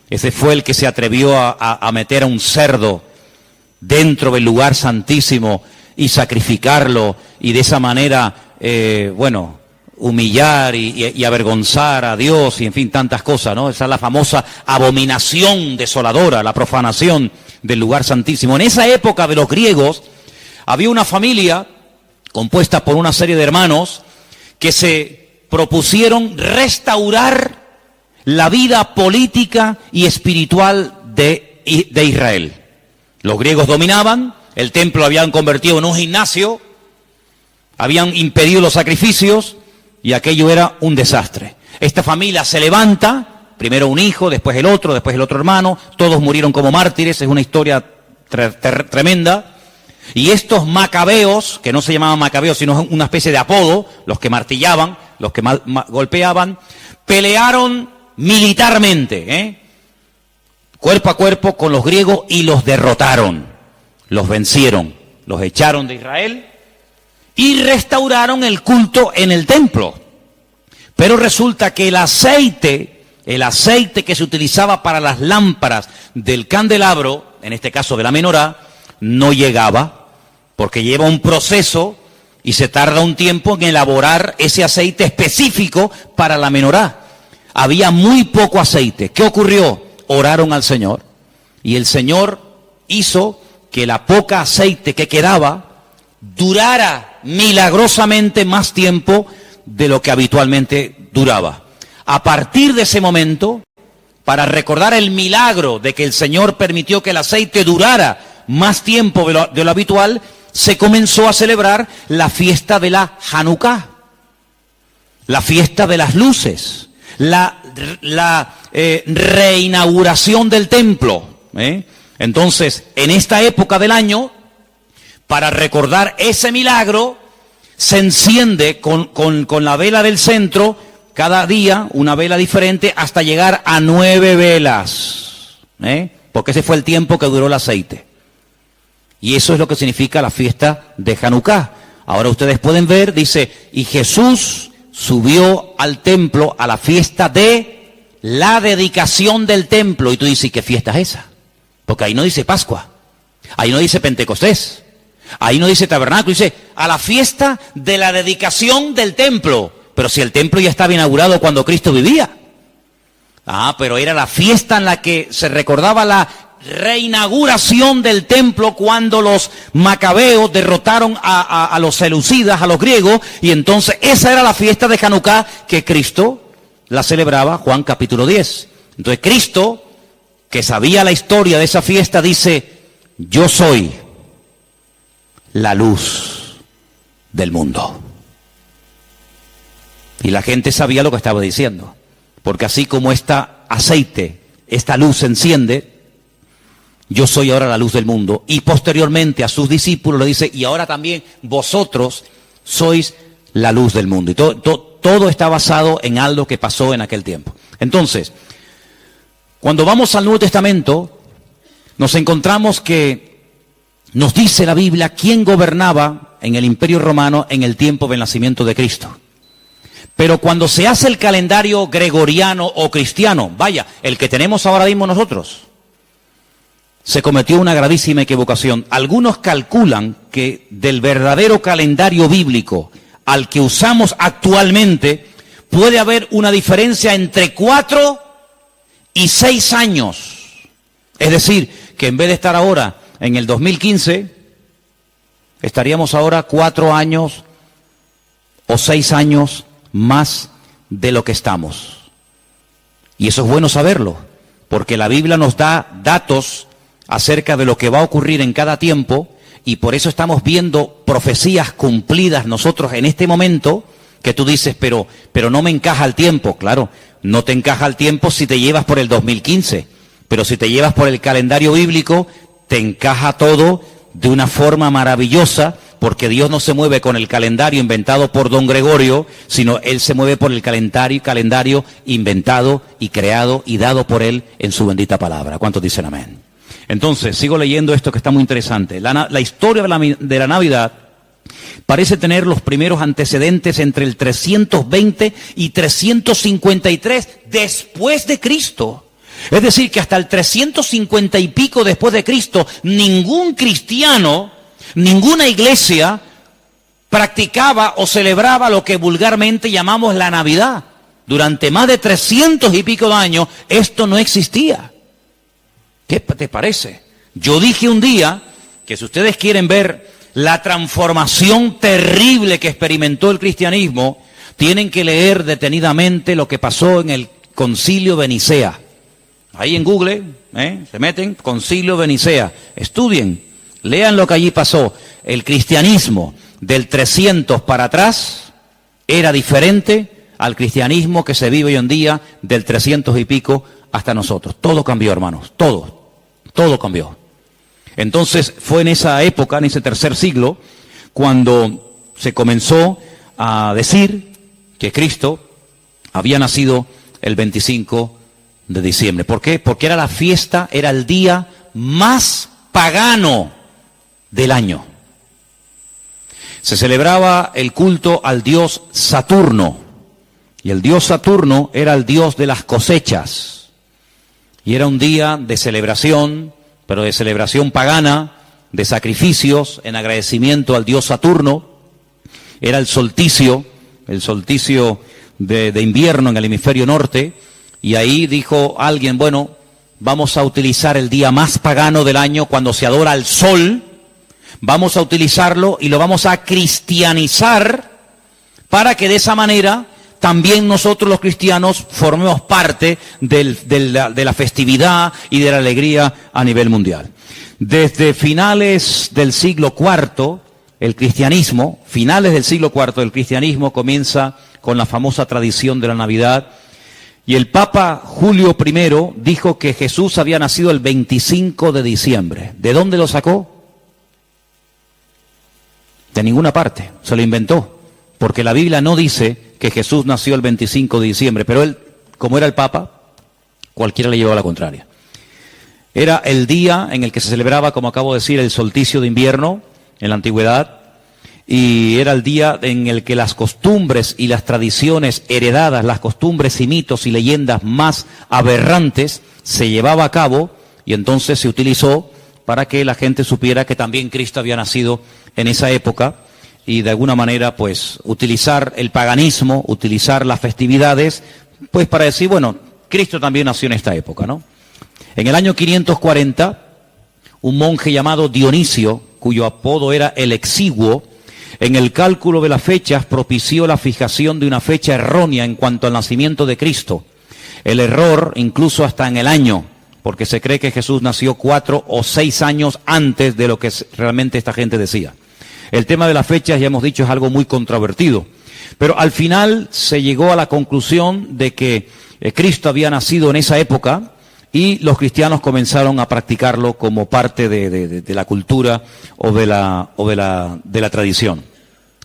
Ese fue el que se atrevió a meter a un cerdo dentro del lugar santísimo y sacrificarlo y de esa manera, humillar y avergonzar a Dios y en fin, tantas cosas, ¿no? Esa es la famosa abominación desoladora, la profanación del lugar santísimo. En esa época de los griegos había una familia compuesta por una serie de hermanos que se propusieron restaurar la vida política y espiritual de Israel. Los griegos dominaban, el templo lo habían convertido en un gimnasio, habían impedido los sacrificios y aquello era un desastre. Esta familia se levanta, primero un hijo, después el otro hermano, todos murieron como mártires, es una historia tremenda. Y estos macabeos, que no se llamaban macabeos, sino una especie de apodo, los que martillaban, los que golpeaban, pelearon militarmente, cuerpo a cuerpo con los griegos y los derrotaron, los vencieron, los echaron de Israel y restauraron el culto en el templo. Pero resulta que el aceite que se utilizaba para las lámparas del candelabro, en este caso de la menorá, no llegaba, porque lleva un proceso Y se tarda un tiempo en elaborar ese aceite específico para la menorá. Había muy poco aceite. ¿Qué ocurrió? Oraron al Señor. Y el Señor hizo que la poca aceite que quedaba durara milagrosamente más tiempo de lo que habitualmente duraba. A partir de ese momento, para recordar el milagro de que el Señor permitió que el aceite durara más tiempo de lo habitual, se comenzó a celebrar la fiesta de la Hanukkah, la fiesta de las luces, la reinauguración del templo. Entonces, en esta época del año, para recordar ese milagro, se enciende con la vela del centro, cada día una vela diferente, hasta llegar a 9 velas. Porque ese fue el tiempo que duró el aceite. Y eso es lo que significa la fiesta de Hanukkah. Ahora ustedes pueden ver, dice, y Jesús subió al templo a la fiesta de la dedicación del templo. Y tú dices, ¿qué fiesta es esa? Porque ahí no dice Pascua, ahí no dice Pentecostés, ahí no dice tabernáculo, dice a la fiesta de la dedicación del templo. Pero si el templo ya estaba inaugurado cuando Cristo vivía. Pero era la fiesta en la que se recordaba la reinauguración del templo cuando los macabeos derrotaron a los seleucidas, a los griegos, y entonces esa era la fiesta de Hanukkah que Cristo la celebraba, Juan capítulo 10. Entonces Cristo, que sabía la historia de esa fiesta, dice, yo soy la luz del mundo. Y la gente sabía lo que estaba diciendo, porque así como aceite, esta luz se enciende, yo soy ahora la luz del mundo. Y posteriormente a sus discípulos le dice, y ahora también vosotros sois la luz del mundo. Y todo está basado en algo que pasó en aquel tiempo. Entonces, cuando vamos al Nuevo Testamento, nos encontramos que nos dice la Biblia quién gobernaba en el Imperio Romano en el tiempo del nacimiento de Cristo. Pero cuando se hace el calendario gregoriano o cristiano, vaya, el que tenemos ahora mismo nosotros, se cometió una gravísima equivocación. Algunos calculan que del verdadero calendario bíblico al que usamos actualmente puede haber una diferencia entre 4 y 6 años. Es decir, que en vez de estar ahora en el 2015, estaríamos ahora 4 años o 6 años más de lo que estamos. Y eso es bueno saberlo, porque la Biblia nos da datos acerca de lo que va a ocurrir en cada tiempo, y por eso estamos viendo profecías cumplidas nosotros en este momento, que tú dices, pero no me encaja el tiempo. Claro, no te encaja el tiempo si te llevas por el 2015, pero si te llevas por el calendario bíblico, te encaja todo de una forma maravillosa, porque Dios no se mueve con el calendario inventado por don Gregorio, sino Él se mueve por el calendario inventado y creado y dado por Él en su bendita palabra. ¿Cuántos dicen amén? Entonces, sigo leyendo esto que está muy interesante. La historia de la Navidad parece tener los primeros antecedentes entre el 320 y 353 después de Cristo. Es decir, que hasta el 350 y pico después de Cristo, ningún cristiano, ninguna iglesia practicaba o celebraba lo que vulgarmente llamamos la Navidad. Durante más de 300 y pico de años, esto no existía. ¿Qué te parece? Yo dije un día que si ustedes quieren ver la transformación terrible que experimentó el cristianismo, tienen que leer detenidamente lo que pasó en el Concilio de Nicea. Ahí en Google, se meten, Concilio de Nicea, estudien, lean lo que allí pasó. El cristianismo del 300 para atrás era diferente al cristianismo que se vive hoy en día del 300 y pico hasta nosotros. Todo cambió, hermanos, todo cambió. Entonces fue en esa época, en ese tercer siglo, cuando se comenzó a decir que Cristo había nacido el 25 de diciembre. ¿Por qué? Porque era la fiesta, era el día más pagano del año. Se celebraba el culto al dios Saturno, y el dios Saturno era el dios de las cosechas. Y era un día de celebración, pero de celebración pagana, de sacrificios en agradecimiento al dios Saturno. Era el solsticio de invierno en el hemisferio norte, y ahí dijo alguien, bueno, vamos a utilizar el día más pagano del año cuando se adora al sol, vamos a utilizarlo y lo vamos a cristianizar para que de esa manera también nosotros los cristianos formemos parte de la festividad y de la alegría a nivel mundial. Desde finales del siglo IV, el cristianismo comienza con la famosa tradición de la Navidad, y el Papa Julio I dijo que Jesús había nacido el 25 de diciembre. ¿De dónde lo sacó? De ninguna parte, se lo inventó, porque la Biblia no dice que Jesús nació el 25 de diciembre, pero él, como era el Papa, cualquiera le llevaba la contraria. Era el día en el que se celebraba, como acabo de decir, el solsticio de invierno en la antigüedad, y era el día en el que las costumbres y las tradiciones heredadas, las costumbres y mitos y leyendas más aberrantes se llevaba a cabo, y entonces se utilizó para que la gente supiera que también Cristo había nacido en esa época, y de alguna manera pues utilizar el paganismo, utilizar las festividades, pues para decir, bueno, Cristo también nació en esta época, ¿no? En el año 540, un monje llamado Dionisio, cuyo apodo era el Exiguo, en el cálculo de las fechas propició la fijación de una fecha errónea en cuanto al nacimiento de Cristo. El error incluso hasta en el año, porque se cree que Jesús nació 4 o 6 años antes de lo que realmente esta gente decía. El tema de las fechas, ya hemos dicho, es algo muy controvertido, pero al final se llegó a la conclusión de que Cristo había nacido en esa época, y los cristianos comenzaron a practicarlo como parte de la cultura o de la tradición.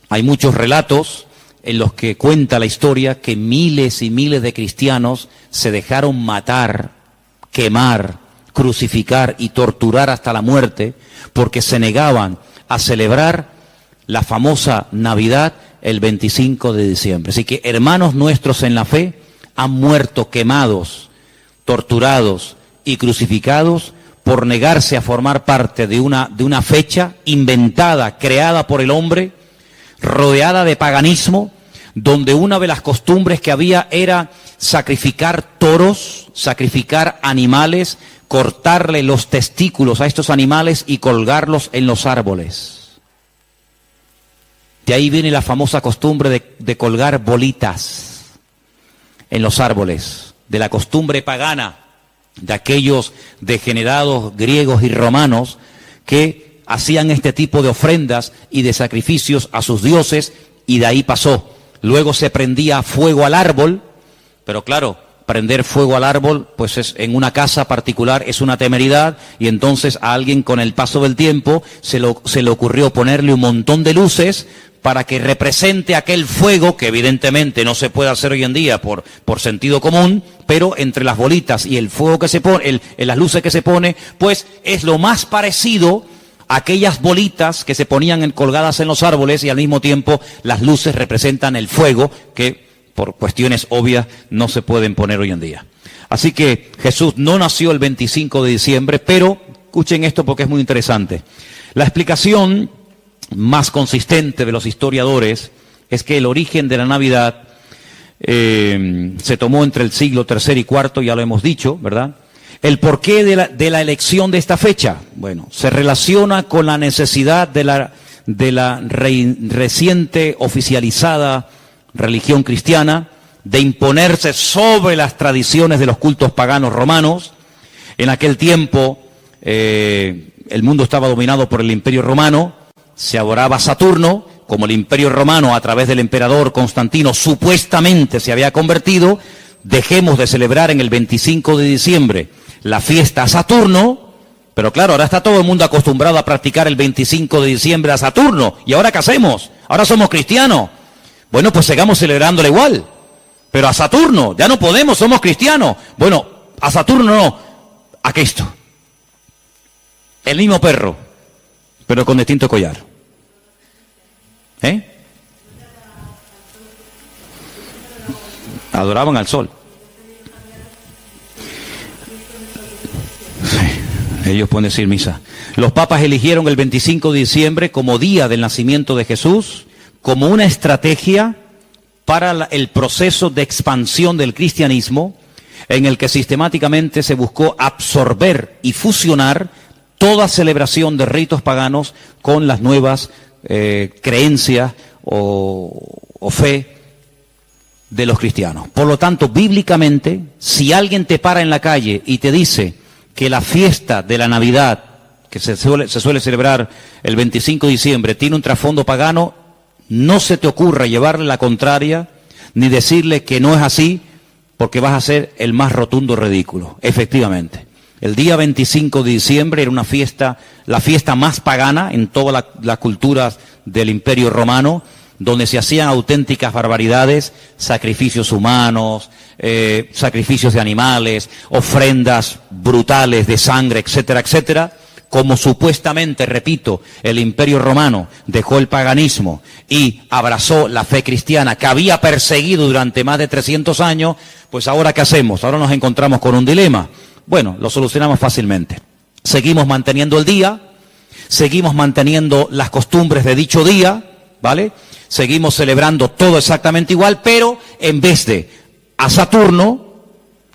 Hay muchos relatos en los que cuenta la historia que miles y miles de cristianos se dejaron matar, quemar, crucificar y torturar hasta la muerte porque se negaban a celebrar la famosa Navidad el 25 de diciembre. Así que hermanos nuestros en la fe han muerto quemados, torturados y crucificados por negarse a formar parte de una fecha inventada, creada por el hombre, rodeada de paganismo, donde una de las costumbres que había era sacrificar toros, sacrificar animales, cortarle los testículos a estos animales y colgarlos en los árboles. De ahí viene la famosa costumbre de colgar bolitas en los árboles, de la costumbre pagana de aquellos degenerados griegos y romanos que hacían este tipo de ofrendas y de sacrificios a sus dioses, y de ahí pasó. Luego se prendía fuego al árbol, pero claro, prender fuego al árbol, pues es, en una casa particular es una temeridad, y entonces a alguien con el paso del tiempo se le ocurrió ponerle un montón de luces para que represente aquel fuego, que evidentemente no se puede hacer hoy en día por sentido común, pero entre las bolitas y el fuego que se pone, las luces que se pone, pues es lo más parecido a aquellas bolitas que se ponían colgadas en los árboles, y al mismo tiempo las luces representan el fuego, que por cuestiones obvias no se pueden poner hoy en día. Así que Jesús no nació el 25 de diciembre, pero escuchen esto porque es muy interesante. La explicación más consistente de los historiadores es que el origen de la Navidad se tomó entre el siglo III y IV, ya lo hemos dicho, ¿verdad? El porqué de la elección de esta fecha, bueno, se relaciona con la necesidad de la reciente oficializada religión cristiana de imponerse sobre las tradiciones de los cultos paganos romanos. En aquel tiempo el mundo estaba dominado por el Imperio Romano, se adoraba a Saturno, como el Imperio Romano a través del emperador Constantino supuestamente se había convertido. Dejemos de celebrar en el 25 de diciembre la fiesta a Saturno, pero claro, ahora está todo el mundo acostumbrado a practicar el 25 de diciembre a Saturno, ¿y ahora qué hacemos? Ahora somos cristianos. Bueno, pues sigamos celebrándole igual, pero a Saturno ya no podemos, somos cristianos. Bueno, a Saturno no, a Cristo. El mismo perro, pero con distinto collar. Adoraban al sol. Sí, ellos pueden decir misa. Los papas eligieron el 25 de diciembre como día del nacimiento de Jesús, como una estrategia para el proceso de expansión del cristianismo, en el que sistemáticamente se buscó absorber y fusionar toda celebración de ritos paganos con las nuevas creencias o fe de los cristianos. Por lo tanto, bíblicamente, si alguien te para en la calle y te dice que la fiesta de la Navidad, que se suele celebrar el 25 de diciembre, tiene un trasfondo pagano, no se te ocurra llevarle la contraria, ni decirle que no es así, porque vas a ser el más rotundo ridículo. Efectivamente, el día 25 de diciembre era una fiesta, la fiesta más pagana en todas las culturas del Imperio Romano, donde se hacían auténticas barbaridades, sacrificios humanos, sacrificios de animales, ofrendas brutales de sangre, etcétera, etcétera. Como supuestamente, repito, el Imperio Romano dejó el paganismo y abrazó la fe cristiana que había perseguido durante más de 300 años, pues ahora ¿qué hacemos? Ahora nos encontramos con un dilema. Bueno, lo solucionamos fácilmente. Seguimos manteniendo el día, seguimos manteniendo las costumbres de dicho día, ¿vale? Seguimos celebrando todo exactamente igual, pero en vez de a Saturno,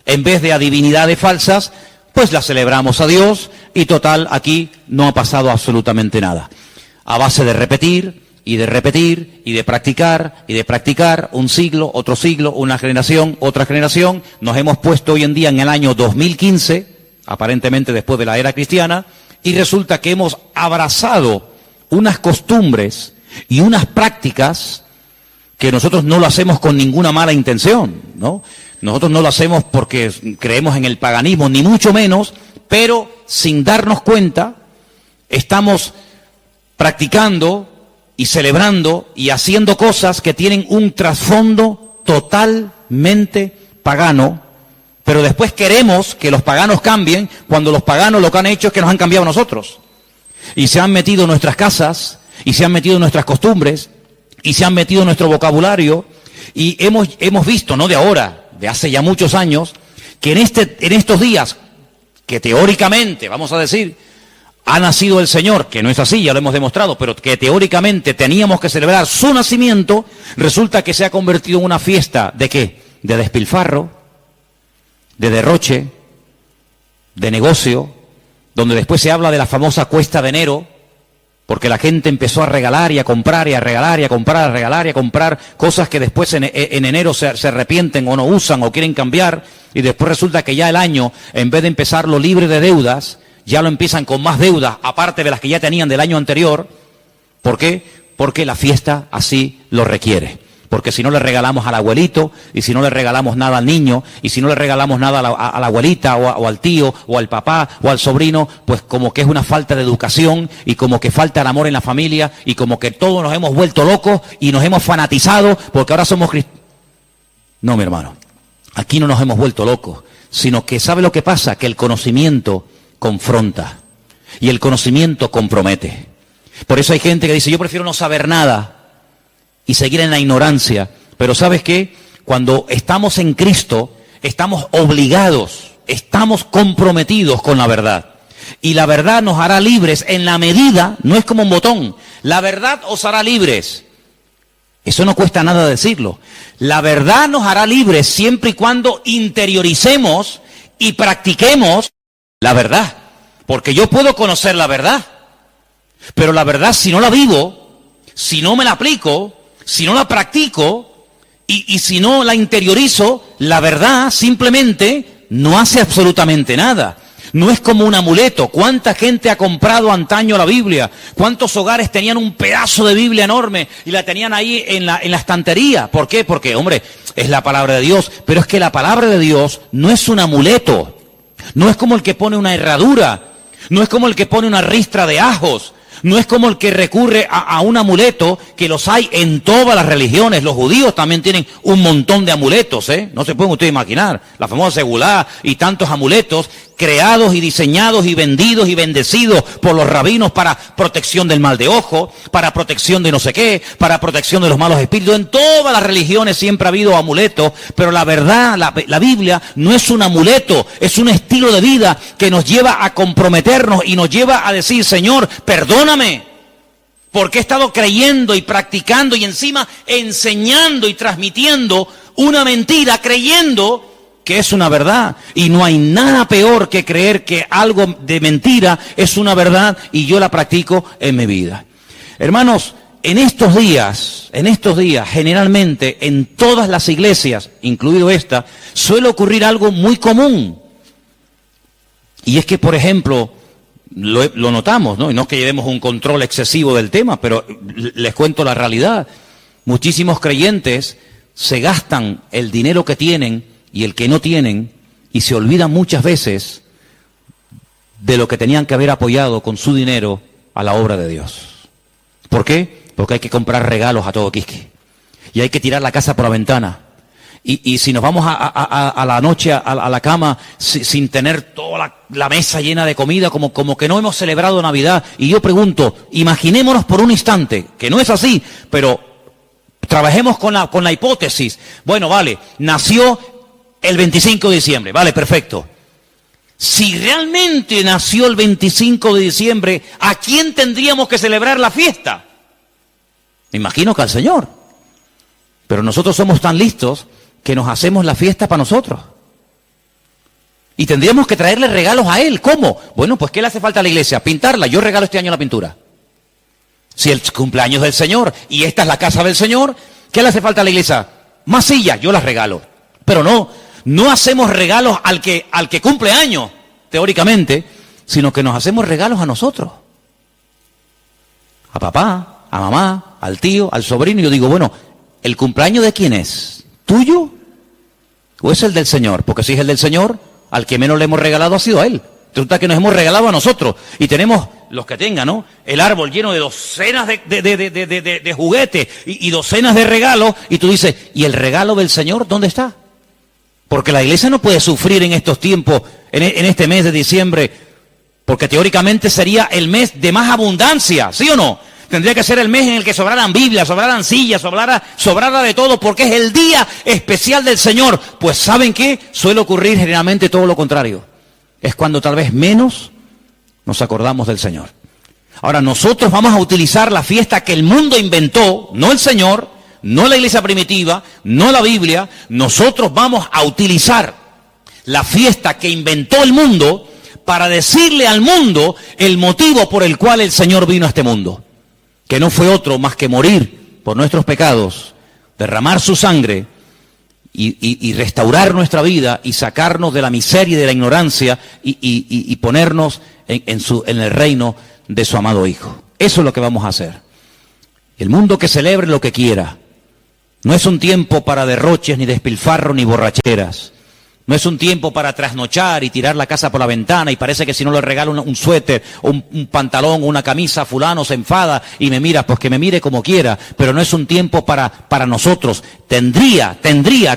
en vez de a divinidades falsas, pues la celebramos a Dios y total, aquí no ha pasado absolutamente nada. A base de repetir y de repetir y de practicar, un siglo, una generación, otra generación, nos hemos puesto hoy en día en el año 2015, aparentemente después de la era cristiana, y resulta que hemos abrazado unas costumbres y unas prácticas que nosotros no lo hacemos con ninguna mala intención, ¿no? Nosotros no lo hacemos porque creemos en el paganismo, ni mucho menos, pero sin darnos cuenta, estamos practicando y celebrando y haciendo cosas que tienen un trasfondo totalmente pagano, pero después queremos que los paganos cambien, cuando los paganos lo que han hecho es que nos han cambiado a nosotros. Y se han metido en nuestras casas, y se han metido en nuestras costumbres, y se han metido en nuestro vocabulario, y hemos visto, no de ahora, de hace ya muchos años, que en estos días, que teóricamente, vamos a decir, ha nacido el Señor, que no es así, ya lo hemos demostrado, pero que teóricamente teníamos que celebrar su nacimiento, resulta que se ha convertido en una fiesta, ¿de qué? De despilfarro, de derroche, de negocio, donde después se habla de la famosa cuesta de enero, porque la gente empezó a regalar y a comprar y a regalar y a comprar, a regalar y a comprar cosas que después en enero se arrepienten o no usan o quieren cambiar, y después resulta que ya el año, en vez de empezarlo libre de deudas, ya lo empiezan con más deudas, aparte de las que ya tenían del año anterior. ¿Por qué? Porque la fiesta así lo requiere. Porque si no le regalamos al abuelito, y si no le regalamos nada al niño, y si no le regalamos nada a la abuelita, o al tío, o al papá, o al sobrino, pues como que es una falta de educación, y como que falta el amor en la familia, y como que todos nos hemos vuelto locos, y nos hemos fanatizado, porque ahora somos cristianos. No, mi hermano, aquí no nos hemos vuelto locos, sino que ¿sabe lo que pasa? Que el conocimiento confronta, y el conocimiento compromete. Por eso hay gente que dice, yo prefiero no saber nada, y seguir en la ignorancia. Pero ¿sabes qué? Cuando estamos en Cristo, estamos obligados, estamos comprometidos con la verdad. Y la verdad nos hará libres en la medida, no es como un botón, la verdad os hará libres. Eso no cuesta nada decirlo. La verdad nos hará libres siempre y cuando interioricemos y practiquemos la verdad. Porque yo puedo conocer la verdad, pero la verdad, si no la vivo, si no me la aplico, si no la practico y si no la interiorizo, la verdad simplemente no hace absolutamente nada. No es como un amuleto. ¿Cuánta gente ha comprado antaño la Biblia? ¿Cuántos hogares tenían un pedazo de Biblia enorme y la tenían ahí en la estantería? ¿Por qué? Porque, hombre, es la palabra de Dios. Pero es que la palabra de Dios no es un amuleto. No es como el que pone una herradura. No es como el que pone una ristra de ajos. No es como el que recurre a un amuleto, que los hay en todas las religiones. Los judíos también tienen un montón de amuletos, ¿eh? No se pueden ustedes imaginar. La famosa segulá y tantos amuletos creados y diseñados y vendidos y bendecidos por los rabinos para protección del mal de ojo, para protección de no sé qué, para protección de los malos espíritus. En todas las religiones siempre ha habido amuletos, pero la verdad, la Biblia no es un amuleto, es un estilo de vida que nos lleva a comprometernos y nos lleva a decir, Señor, perdóname, Porque he estado creyendo y practicando y encima enseñando y transmitiendo una mentira, creyendo que es una verdad. Y no hay nada peor que creer que algo de mentira es una verdad y yo la practico en mi vida. Hermanos, en estos días, generalmente en todas las iglesias, incluido esta, suele ocurrir algo muy común. Y es que, por ejemplo, lo notamos, ¿no? Y no es que llevemos un control excesivo del tema, pero les cuento la realidad. Muchísimos creyentes se gastan el dinero que tienen y el que no tienen y se olvidan muchas veces de lo que tenían que haber apoyado con su dinero a la obra de Dios. ¿Por qué? Porque hay que comprar regalos a todo quisque. Y hay que tirar la casa por la ventana. Y si nos vamos a la noche a la cama sin tener toda la mesa llena de comida, como que no hemos celebrado Navidad. Y yo pregunto, imaginémonos por un instante, que no es así, pero trabajemos con la hipótesis. Bueno, vale, nació el 25 de diciembre, vale, perfecto. Si realmente nació el 25 de diciembre, ¿a quién tendríamos que celebrar la fiesta? Me imagino que al Señor. Pero nosotros somos tan listos que nos hacemos la fiesta para nosotros. Y tendríamos que traerle regalos a Él. ¿Cómo? Bueno, pues ¿qué le hace falta a la iglesia? Pintarla. Yo regalo este año la pintura. Si el cumpleaños del Señor y esta es la casa del Señor, ¿qué le hace falta a la iglesia? Más sillas, yo las regalo. Pero no hacemos regalos al que cumple años, teóricamente, sino que nos hacemos regalos a nosotros. A papá, a mamá, al tío, al sobrino. Y yo digo, bueno, ¿el cumpleaños de quién es? ¿Tuyo? ¿O es el del Señor? Porque si es el del Señor, al que menos le hemos regalado ha sido a Él. Resulta que nos hemos regalado a nosotros. Y tenemos, los que tengan, ¿no?, el árbol lleno de docenas de juguetes y docenas de regalos. Y tú dices, ¿y el regalo del Señor dónde está? Porque la iglesia no puede sufrir en estos tiempos, en este mes de diciembre, porque teóricamente sería el mes de más abundancia, ¿sí o no? Tendría que ser el mes en el que sobraran Biblias, sobraran sillas, sobrara de todo, porque es el día especial del Señor. Pues ¿saben qué? Suele ocurrir generalmente todo lo contrario. Es cuando tal vez menos nos acordamos del Señor. Ahora, nosotros vamos a utilizar la fiesta que el mundo inventó, no el Señor, no la iglesia primitiva, no la Biblia. Nosotros vamos a utilizar la fiesta que inventó el mundo para decirle al mundo el motivo por el cual el Señor vino a este mundo. Que no fue otro más que morir por nuestros pecados, derramar su sangre y restaurar nuestra vida y sacarnos de la miseria y de la ignorancia y ponernos en el reino de su amado Hijo. Eso es lo que vamos a hacer. El mundo que celebre lo que quiera. No es un tiempo para derroches, ni despilfarro, ni borracheras. No es un tiempo para trasnochar y tirar la casa por la ventana y parece que si no le regalo un suéter, o un pantalón, o una camisa, fulano se enfada y me mira, pues que me mire como quiera. Pero no es un tiempo para nosotros. Tendría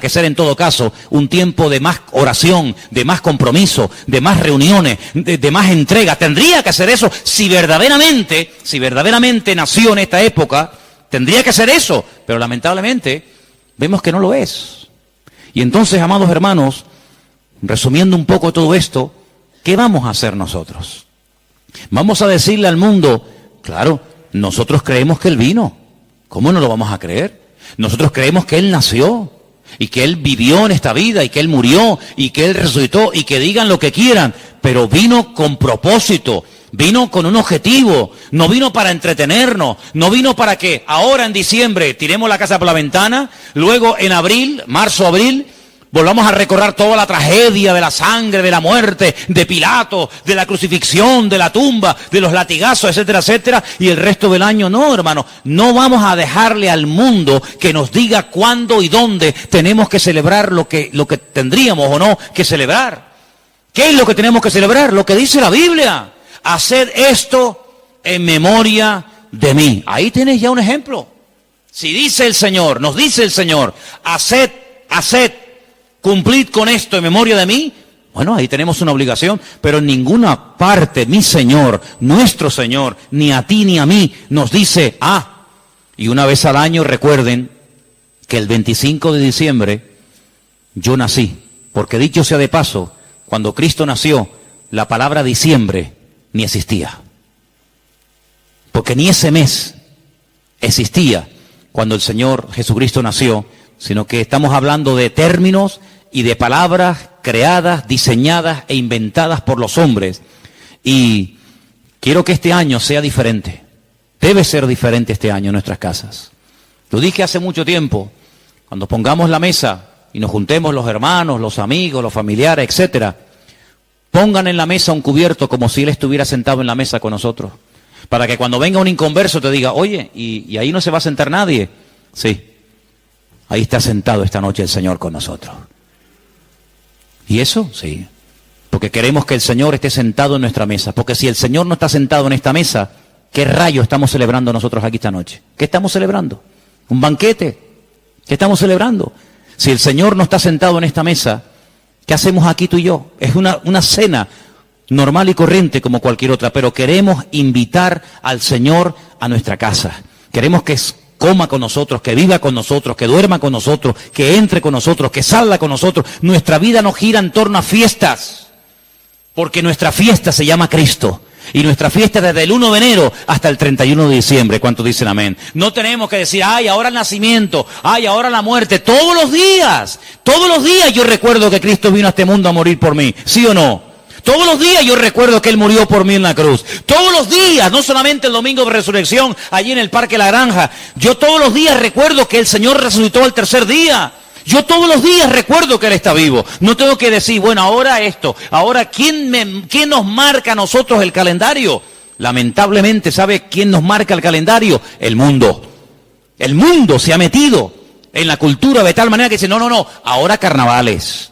que ser en todo caso un tiempo de más oración, de más compromiso, de más reuniones, de más entrega. Tendría que ser eso. Si verdaderamente nació en esta época, tendría que ser eso. Pero lamentablemente vemos que no lo es. Y entonces, amados hermanos, resumiendo un poco todo esto, ¿qué vamos a hacer nosotros? Vamos a decirle al mundo, claro, nosotros creemos que Él vino. ¿Cómo no lo vamos a creer? Nosotros creemos que Él nació y que Él vivió en esta vida y que Él murió y que Él resucitó y que digan lo que quieran, pero vino con propósito, vino con un objetivo, no vino para entretenernos, no vino para que ahora en diciembre tiremos la casa por la ventana, luego en marzo, abril, volvamos a recordar toda la tragedia de la sangre, de la muerte, de Pilato, de la crucifixión, de la tumba, de los latigazos, etcétera, etcétera, y el resto del año. No, hermano, no vamos a dejarle al mundo que nos diga cuándo y dónde tenemos que celebrar lo que tendríamos o no que celebrar. ¿Qué es lo que tenemos que celebrar? Lo que dice la Biblia. Haced esto en memoria de mí. Ahí tienes ya un ejemplo. Si dice el Señor, nos dice el Señor, haced, cumplid con esto en memoria de mí, bueno, ahí tenemos una obligación, pero en ninguna parte mi Señor, nuestro Señor, ni a ti ni a mí, nos dice, y una vez al año recuerden que el 25 de diciembre yo nací, porque dicho sea de paso, cuando Cristo nació, la palabra diciembre ni existía, porque ni ese mes existía cuando el Señor Jesucristo nació, sino que estamos hablando de términos y de palabras creadas, diseñadas e inventadas por los hombres. Y quiero que este año sea diferente. Debe ser diferente este año en nuestras casas. Lo dije hace mucho tiempo, cuando pongamos la mesa y nos juntemos los hermanos, los amigos, los familiares, etcétera, pongan en la mesa un cubierto como si Él estuviera sentado en la mesa con nosotros. Para que cuando venga un inconverso te diga, oye, ¿y ahí no se va a sentar nadie? Sí, ahí está sentado esta noche el Señor con nosotros. ¿Y eso? Sí. Porque queremos que el Señor esté sentado en nuestra mesa. Porque si el Señor no está sentado en esta mesa, ¿qué rayo estamos celebrando nosotros aquí esta noche? ¿Qué estamos celebrando? ¿Un banquete? ¿Qué estamos celebrando? Si el Señor no está sentado en esta mesa, ¿qué hacemos aquí tú y yo? Es una cena normal y corriente como cualquier otra, pero queremos invitar al Señor a nuestra casa. Queremos que coma con nosotros, que viva con nosotros, que duerma con nosotros, que entre con nosotros, que salga con nosotros. Nuestra vida no gira en torno a fiestas, porque nuestra fiesta se llama Cristo. Y nuestra fiesta desde el 1 de enero hasta el 31 de diciembre. ¿Cuántos dicen amén? No tenemos que decir, ay, ahora el nacimiento, ay, ahora la muerte. Todos los días yo recuerdo que Cristo vino a este mundo a morir por mí. ¿Sí o no? Todos los días yo recuerdo que Él murió por mí en la cruz. Todos los días, no solamente el domingo de resurrección, allí en el Parque La Granja. Yo todos los días recuerdo que el Señor resucitó al tercer día. Yo todos los días recuerdo que Él está vivo. No tengo que decir, bueno, ahora esto. Ahora, ¿quién nos marca a nosotros el calendario? Lamentablemente, ¿sabe quién nos marca el calendario? El mundo. El mundo se ha metido en la cultura de tal manera que dice, no, ahora carnavales.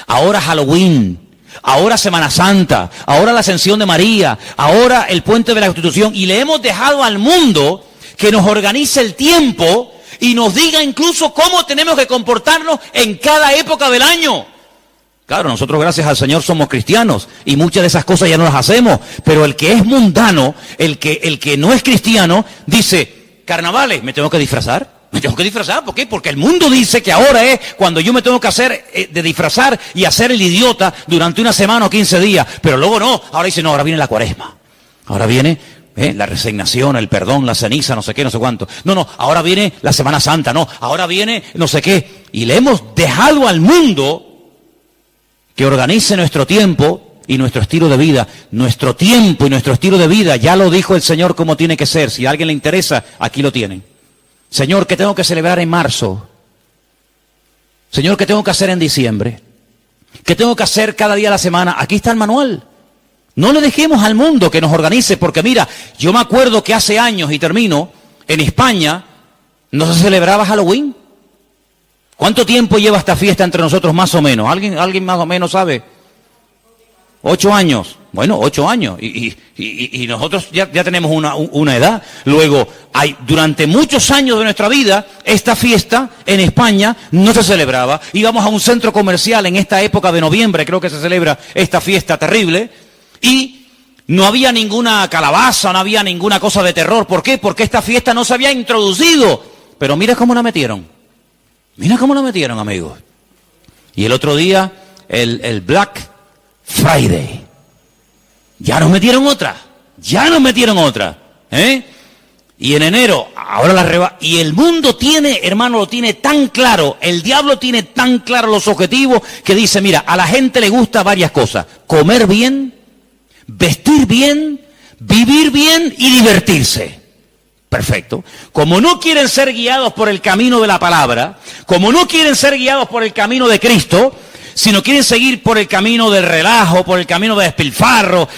Ahora Halloween. Ahora Semana Santa, ahora la Ascensión de María, ahora el Puente de la Constitución, y le hemos dejado al mundo que nos organice el tiempo y nos diga incluso cómo tenemos que comportarnos en cada época del año. Claro, nosotros gracias al Señor somos cristianos y muchas de esas cosas ya no las hacemos, pero el que es mundano, el que no es cristiano, dice, carnavales, ¿me tengo que disfrazar? Me tengo que disfrazar, ¿por qué? Porque el mundo dice que ahora es cuando yo me tengo que hacer, de disfrazar y hacer el idiota durante una semana o 15 días. Pero luego no, ahora dice, no, ahora viene la cuaresma. Ahora viene la resignación, el perdón, la ceniza, no sé qué, no sé cuánto. No, ahora viene la Semana Santa, no, ahora viene no sé qué. Y le hemos dejado al mundo que organice nuestro tiempo y nuestro estilo de vida. Nuestro tiempo y nuestro estilo de vida, ya lo dijo el Señor cómo tiene que ser. Si a alguien le interesa, aquí lo tienen. Señor, ¿qué tengo que celebrar en marzo? Señor, ¿qué tengo que hacer en diciembre? ¿Qué tengo que hacer cada día de la semana? Aquí está el manual. No le dejemos al mundo que nos organice, porque mira, yo me acuerdo que hace años, y termino, en España no se celebraba Halloween. ¿Cuánto tiempo lleva esta fiesta entre nosotros más o menos? ¿Alguien más o menos sabe? 8 años. Bueno, 8 años. Y nosotros ya tenemos una edad. Luego, durante muchos años de nuestra vida, esta fiesta en España no se celebraba. Íbamos a un centro comercial en esta época de noviembre, creo que se celebra esta fiesta terrible, y no había ninguna calabaza, no había ninguna cosa de terror. ¿Por qué? Porque esta fiesta no se había introducido. Pero mira cómo la metieron. Mira cómo la metieron, amigos. Y el otro día, el Black Friday. Ya nos metieron otra. Y en enero, ahora y el mundo tiene, hermano, lo tiene tan claro, el diablo tiene tan claro los objetivos que dice, mira, a la gente le gusta varias cosas. Comer bien, vestir bien, vivir bien y divertirse. Perfecto. Como no quieren ser guiados por el camino de la palabra, como no quieren ser guiados por el camino de Cristo, sino quieren seguir por el camino del relajo, por el camino de despilfarro,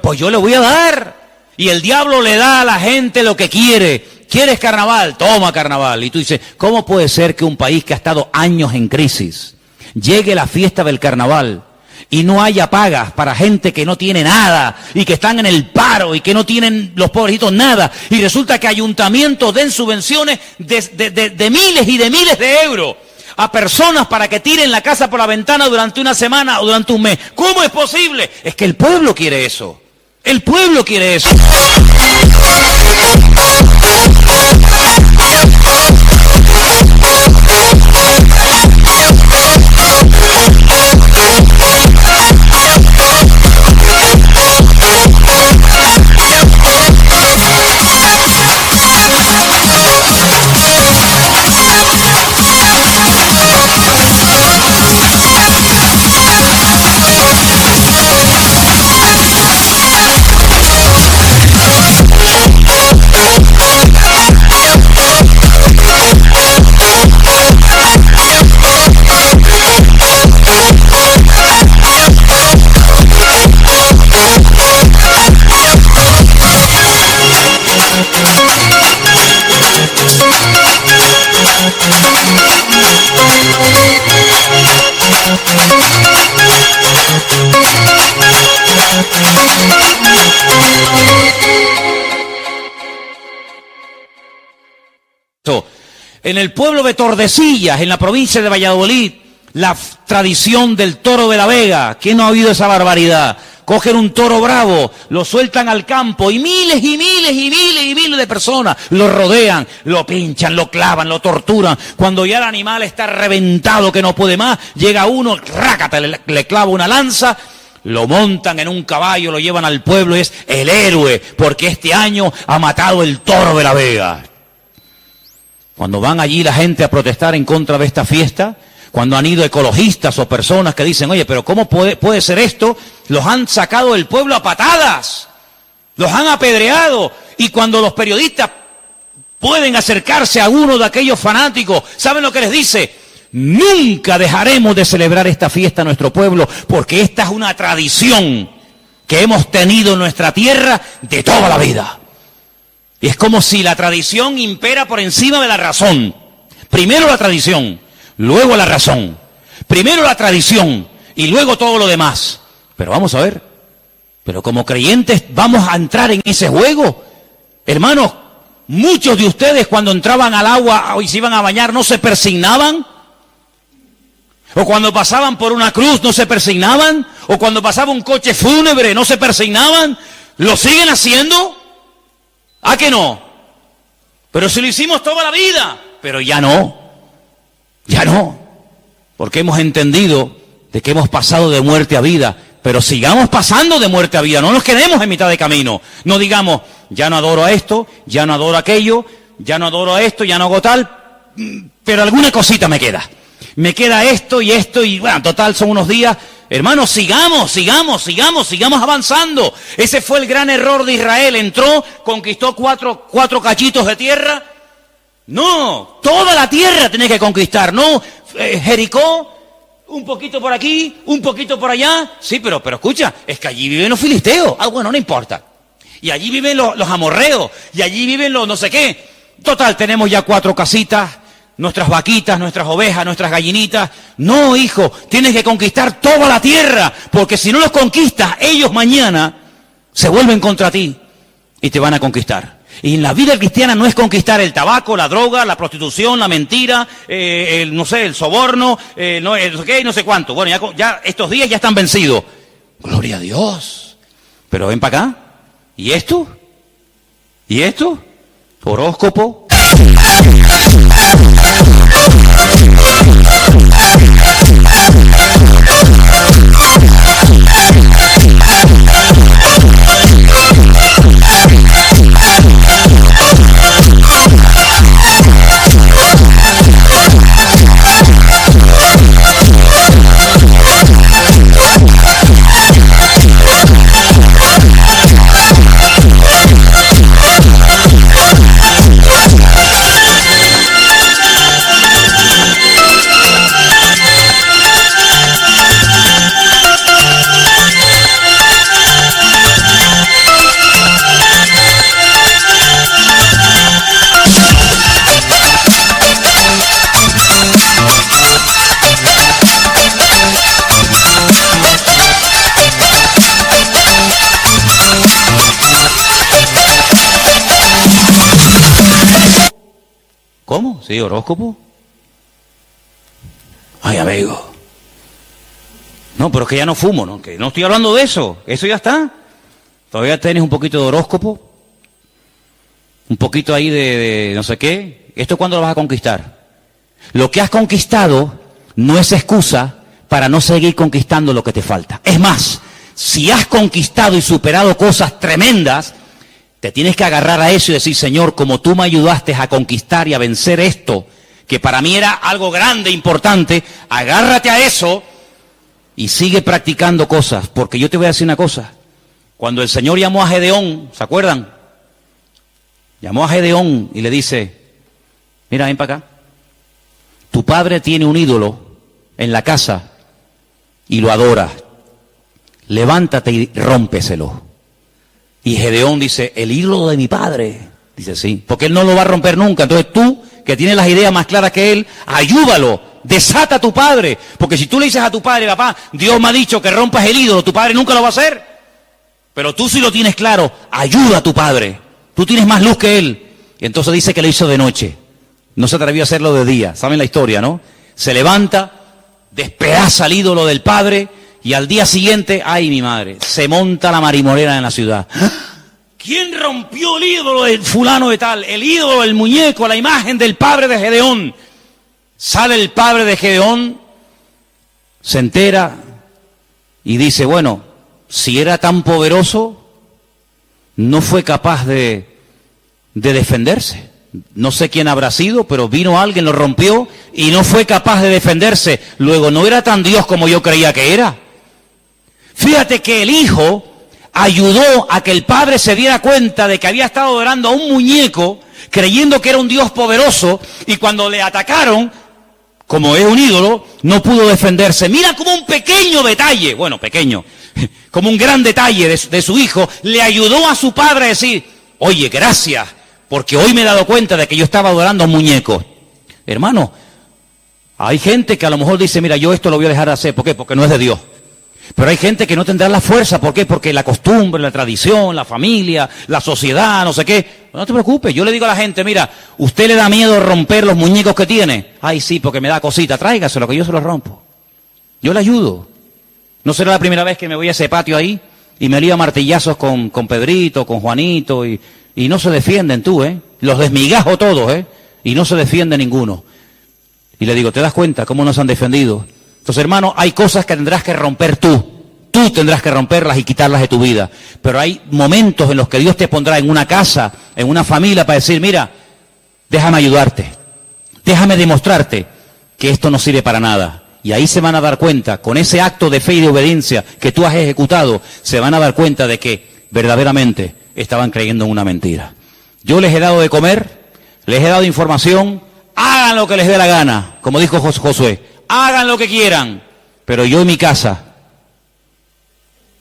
pues yo le voy a dar. Y el diablo le da a la gente lo que quiere. ¿Quieres carnaval? Toma carnaval. Y tú dices, ¿cómo puede ser que un país que ha estado años en crisis llegue la fiesta del carnaval y no haya pagas para gente que no tiene nada y que están en el paro y que no tienen los pobrecitos nada? Y resulta que ayuntamientos den subvenciones de miles y de miles de euros a personas para que tiren la casa por la ventana durante una semana o durante un mes. ¿Cómo es posible? Es que el pueblo quiere eso. El pueblo quiere eso. En el pueblo de Tordesillas, en la provincia de Valladolid, la tradición del toro de la Vega. ¿Quién no ha oído esa barbaridad? Cogen un toro bravo, lo sueltan al campo y miles y miles y miles y miles de personas lo rodean, lo pinchan, lo clavan, lo torturan. Cuando ya el animal está reventado que no puede más, llega uno, rácata, le clava una lanza, lo montan en un caballo, lo llevan al pueblo y es el héroe, porque este año ha matado el toro de la Vega. Cuando van allí la gente a protestar en contra de esta fiesta, cuando han ido ecologistas o personas que dicen, oye, pero ¿cómo puede ser esto? Los han sacado del pueblo a patadas, los han apedreado, y cuando los periodistas pueden acercarse a uno de aquellos fanáticos, ¿saben lo que les dice? Nunca dejaremos de celebrar esta fiesta en nuestro pueblo, porque esta es una tradición que hemos tenido en nuestra tierra de toda la vida. Y es como si la tradición impera por encima de la razón. Primero la tradición, luego la razón. Primero la tradición y luego todo lo demás. Pero vamos a ver, pero como creyentes vamos a entrar en ese juego. Hermanos, muchos de ustedes cuando entraban al agua y se iban a bañar no se persignaban. O cuando pasaban por una cruz no se persignaban. O cuando pasaba un coche fúnebre no se persignaban. ¿Lo siguen haciendo? ¿A que no? Pero si lo hicimos toda la vida. Pero ya no. Ya no. Porque hemos entendido de que hemos pasado de muerte a vida. Pero sigamos pasando de muerte a vida. No nos quedemos en mitad de camino. No digamos, ya no adoro a esto, ya no adoro a aquello, ya no adoro a esto, ya no hago tal. Pero alguna cosita me queda. Me queda esto y bueno, total son unos días. Hermanos, sigamos avanzando. Ese fue el gran error de Israel. Entró, conquistó cuatro cachitos de tierra. No, toda la tierra tenés que conquistar. No, Jericó, un poquito por aquí, un poquito por allá. Sí, pero escucha, es que allí viven los filisteos. Ah, bueno, no importa. Y allí viven los amorreos. Y allí viven los no sé qué. Total, tenemos ya 4 casitas. Nuestras vaquitas, nuestras ovejas, nuestras gallinitas. No, hijo, tienes que conquistar toda la tierra, porque si no los conquistas, ellos mañana se vuelven contra ti y te van a conquistar. Y en la vida cristiana no es conquistar el tabaco, la droga, la prostitución, la mentira, el soborno, no sé cuánto. Bueno, ya estos días ya están vencidos. Gloria a Dios. Pero ven para acá. ¿Y esto? ¿Y esto? Horóscopo. ¿Cómo? ¿Sí, horóscopo? Ay, amigo. No, pero es que ya no fumo, ¿no? Que no estoy hablando de eso. Eso ya está. Todavía tienes un poquito de horóscopo. Un poquito ahí de no sé qué. ¿Esto cuándo lo vas a conquistar? Lo que has conquistado no es excusa para no seguir conquistando lo que te falta. Es más, si has conquistado y superado cosas tremendas, te tienes que agarrar a eso y decir, Señor, como tú me ayudaste a conquistar y a vencer esto, que para mí era algo grande, importante, agárrate a eso y sigue practicando cosas. Porque yo te voy a decir una cosa. Cuando el Señor llamó a Gedeón, ¿se acuerdan? Llamó a Gedeón y le dice, mira, ven para acá. Tu padre tiene un ídolo en la casa y lo adora. Levántate y rómpeselo. Y Gedeón dice, el ídolo de mi padre. Dice, sí, porque él no lo va a romper nunca. Entonces tú, que tienes las ideas más claras que él, ayúdalo, desata a tu padre. Porque si tú le dices a tu padre, papá, Dios me ha dicho que rompas el ídolo, tu padre nunca lo va a hacer. Pero tú sí lo tienes claro, ayuda a tu padre. Tú tienes más luz que él. Y entonces dice que lo hizo de noche. No se atrevió a hacerlo de día. ¿Saben la historia, no? Se levanta, despedaza al ídolo del padre y al día siguiente, ¡ay, mi madre! Se monta la marimorena en la ciudad. ¿Quién rompió el ídolo del fulano de tal? El ídolo, el muñeco, la imagen del padre de Gedeón. Sale el padre de Gedeón, se entera y dice, bueno, si era tan poderoso, no fue capaz de defenderse. No sé quién habrá sido, pero vino alguien, lo rompió y no fue capaz de defenderse. Luego, no era tan Dios como yo creía que era. Fíjate que el hijo ayudó a que el padre se diera cuenta de que había estado adorando a un muñeco, creyendo que era un Dios poderoso, y cuando le atacaron, como es un ídolo, no pudo defenderse. Mira como un pequeño detalle, bueno, pequeño, como un gran detalle de su hijo, le ayudó a su padre a decir, oye, gracias, porque hoy me he dado cuenta de que yo estaba adorando a un muñeco. Hermano, hay gente que a lo mejor dice, mira, yo esto lo voy a dejar de hacer. ¿Por qué? Porque no es de Dios. Pero hay gente que no tendrá la fuerza. ¿Por qué? Porque la costumbre, la tradición, la familia, la sociedad, no sé qué. No te preocupes, yo le digo a la gente, mira, ¿usted le da miedo romper los muñecos que tiene? Ay, sí, porque me da cosita, tráigaselo, que yo se los rompo. Yo le ayudo. No será la primera vez que me voy a ese patio ahí y me lío a martillazos con Pedrito, con Juanito, y no se defienden tú, Los desmigajo todos, y no se defiende ninguno. Y le digo, ¿te das cuenta cómo nos han defendido? Entonces, hermano, hay cosas que tendrás que romper tú. Tú tendrás que romperlas y quitarlas de tu vida. Pero hay momentos en los que Dios te pondrá en una casa, en una familia, para decir, mira, déjame ayudarte. Déjame demostrarte que esto no sirve para nada. Y ahí se van a dar cuenta, con ese acto de fe y de obediencia que tú has ejecutado, se van a dar cuenta de que verdaderamente estaban creyendo en una mentira. Yo les he dado de comer, les he dado información, hagan lo que les dé la gana, como dijo Josué, hagan lo que quieran, pero yo y mi casa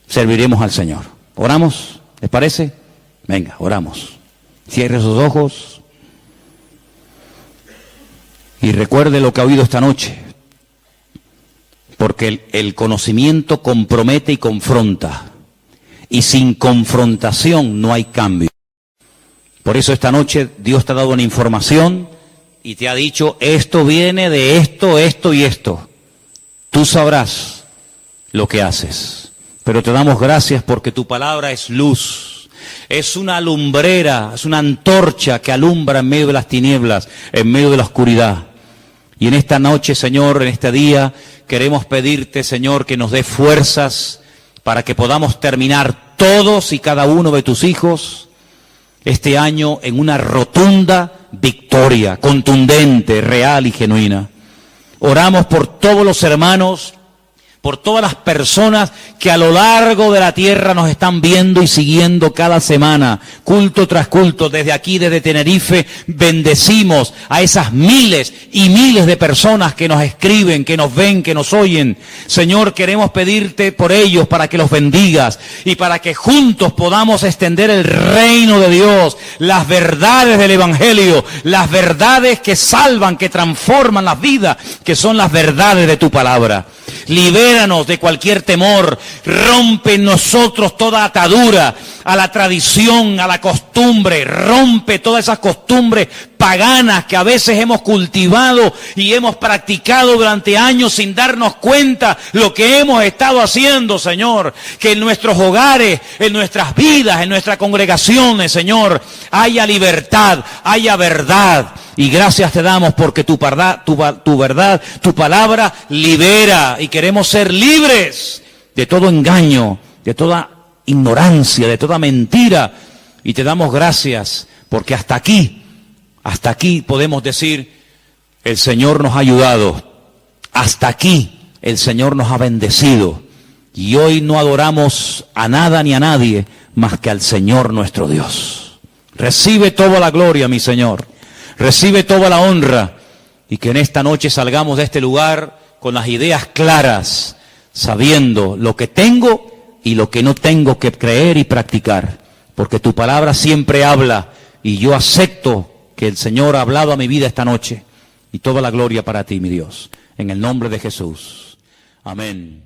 serviremos al Señor. ¿Oramos? ¿Les parece? Venga, oramos. Cierre sus ojos y recuerde lo que ha oído esta noche, porque el conocimiento compromete y confronta, y sin confrontación no hay cambio. Por eso esta noche Dios te ha dado una información y te ha dicho, esto viene de esto, esto y esto. Tú sabrás lo que haces. Pero te damos gracias porque tu palabra es luz. Es una lumbrera, es una antorcha que alumbra en medio de las tinieblas, en medio de la oscuridad. Y en esta noche, Señor, en este día, queremos pedirte, Señor, que nos dé fuerzas para que podamos terminar todos y cada uno de tus hijos este año en una rotunda victoria, contundente, real y genuina. Oramos por todos los hermanos, por todas las personas que a lo largo de la tierra nos están viendo y siguiendo cada semana, culto tras culto, desde aquí, desde Tenerife. Bendecimos a esas miles y miles de personas que nos escriben, que nos ven, que nos oyen. Señor, queremos pedirte por ellos para que los bendigas y para que juntos podamos extender el reino de Dios, las verdades del Evangelio, las verdades que salvan, que transforman las vidas, que son las verdades de tu palabra. Libéranos de cualquier temor, rompe en nosotros toda atadura a la tradición, a la costumbre, rompe todas esas costumbres paganas que a veces hemos cultivado y hemos practicado durante años sin darnos cuenta lo que hemos estado haciendo, Señor. Que en nuestros hogares, en nuestras vidas, en nuestras congregaciones, Señor, haya libertad, haya verdad. Y gracias te damos porque tu verdad, tu palabra libera, y queremos ser libres de todo engaño, de toda ignorancia, de toda mentira. Y te damos gracias porque hasta aquí podemos decir, el Señor nos ha ayudado, hasta aquí el Señor nos ha bendecido. Y hoy no adoramos a nada ni a nadie más que al Señor nuestro Dios. Recibe toda la gloria, mi Señor. Recibe toda la honra, y que en esta noche salgamos de este lugar con las ideas claras, sabiendo lo que tengo y lo que no tengo que creer y practicar, porque tu palabra siempre habla, y yo acepto que el Señor ha hablado a mi vida esta noche, y toda la gloria para ti, mi Dios, en el nombre de Jesús. Amén.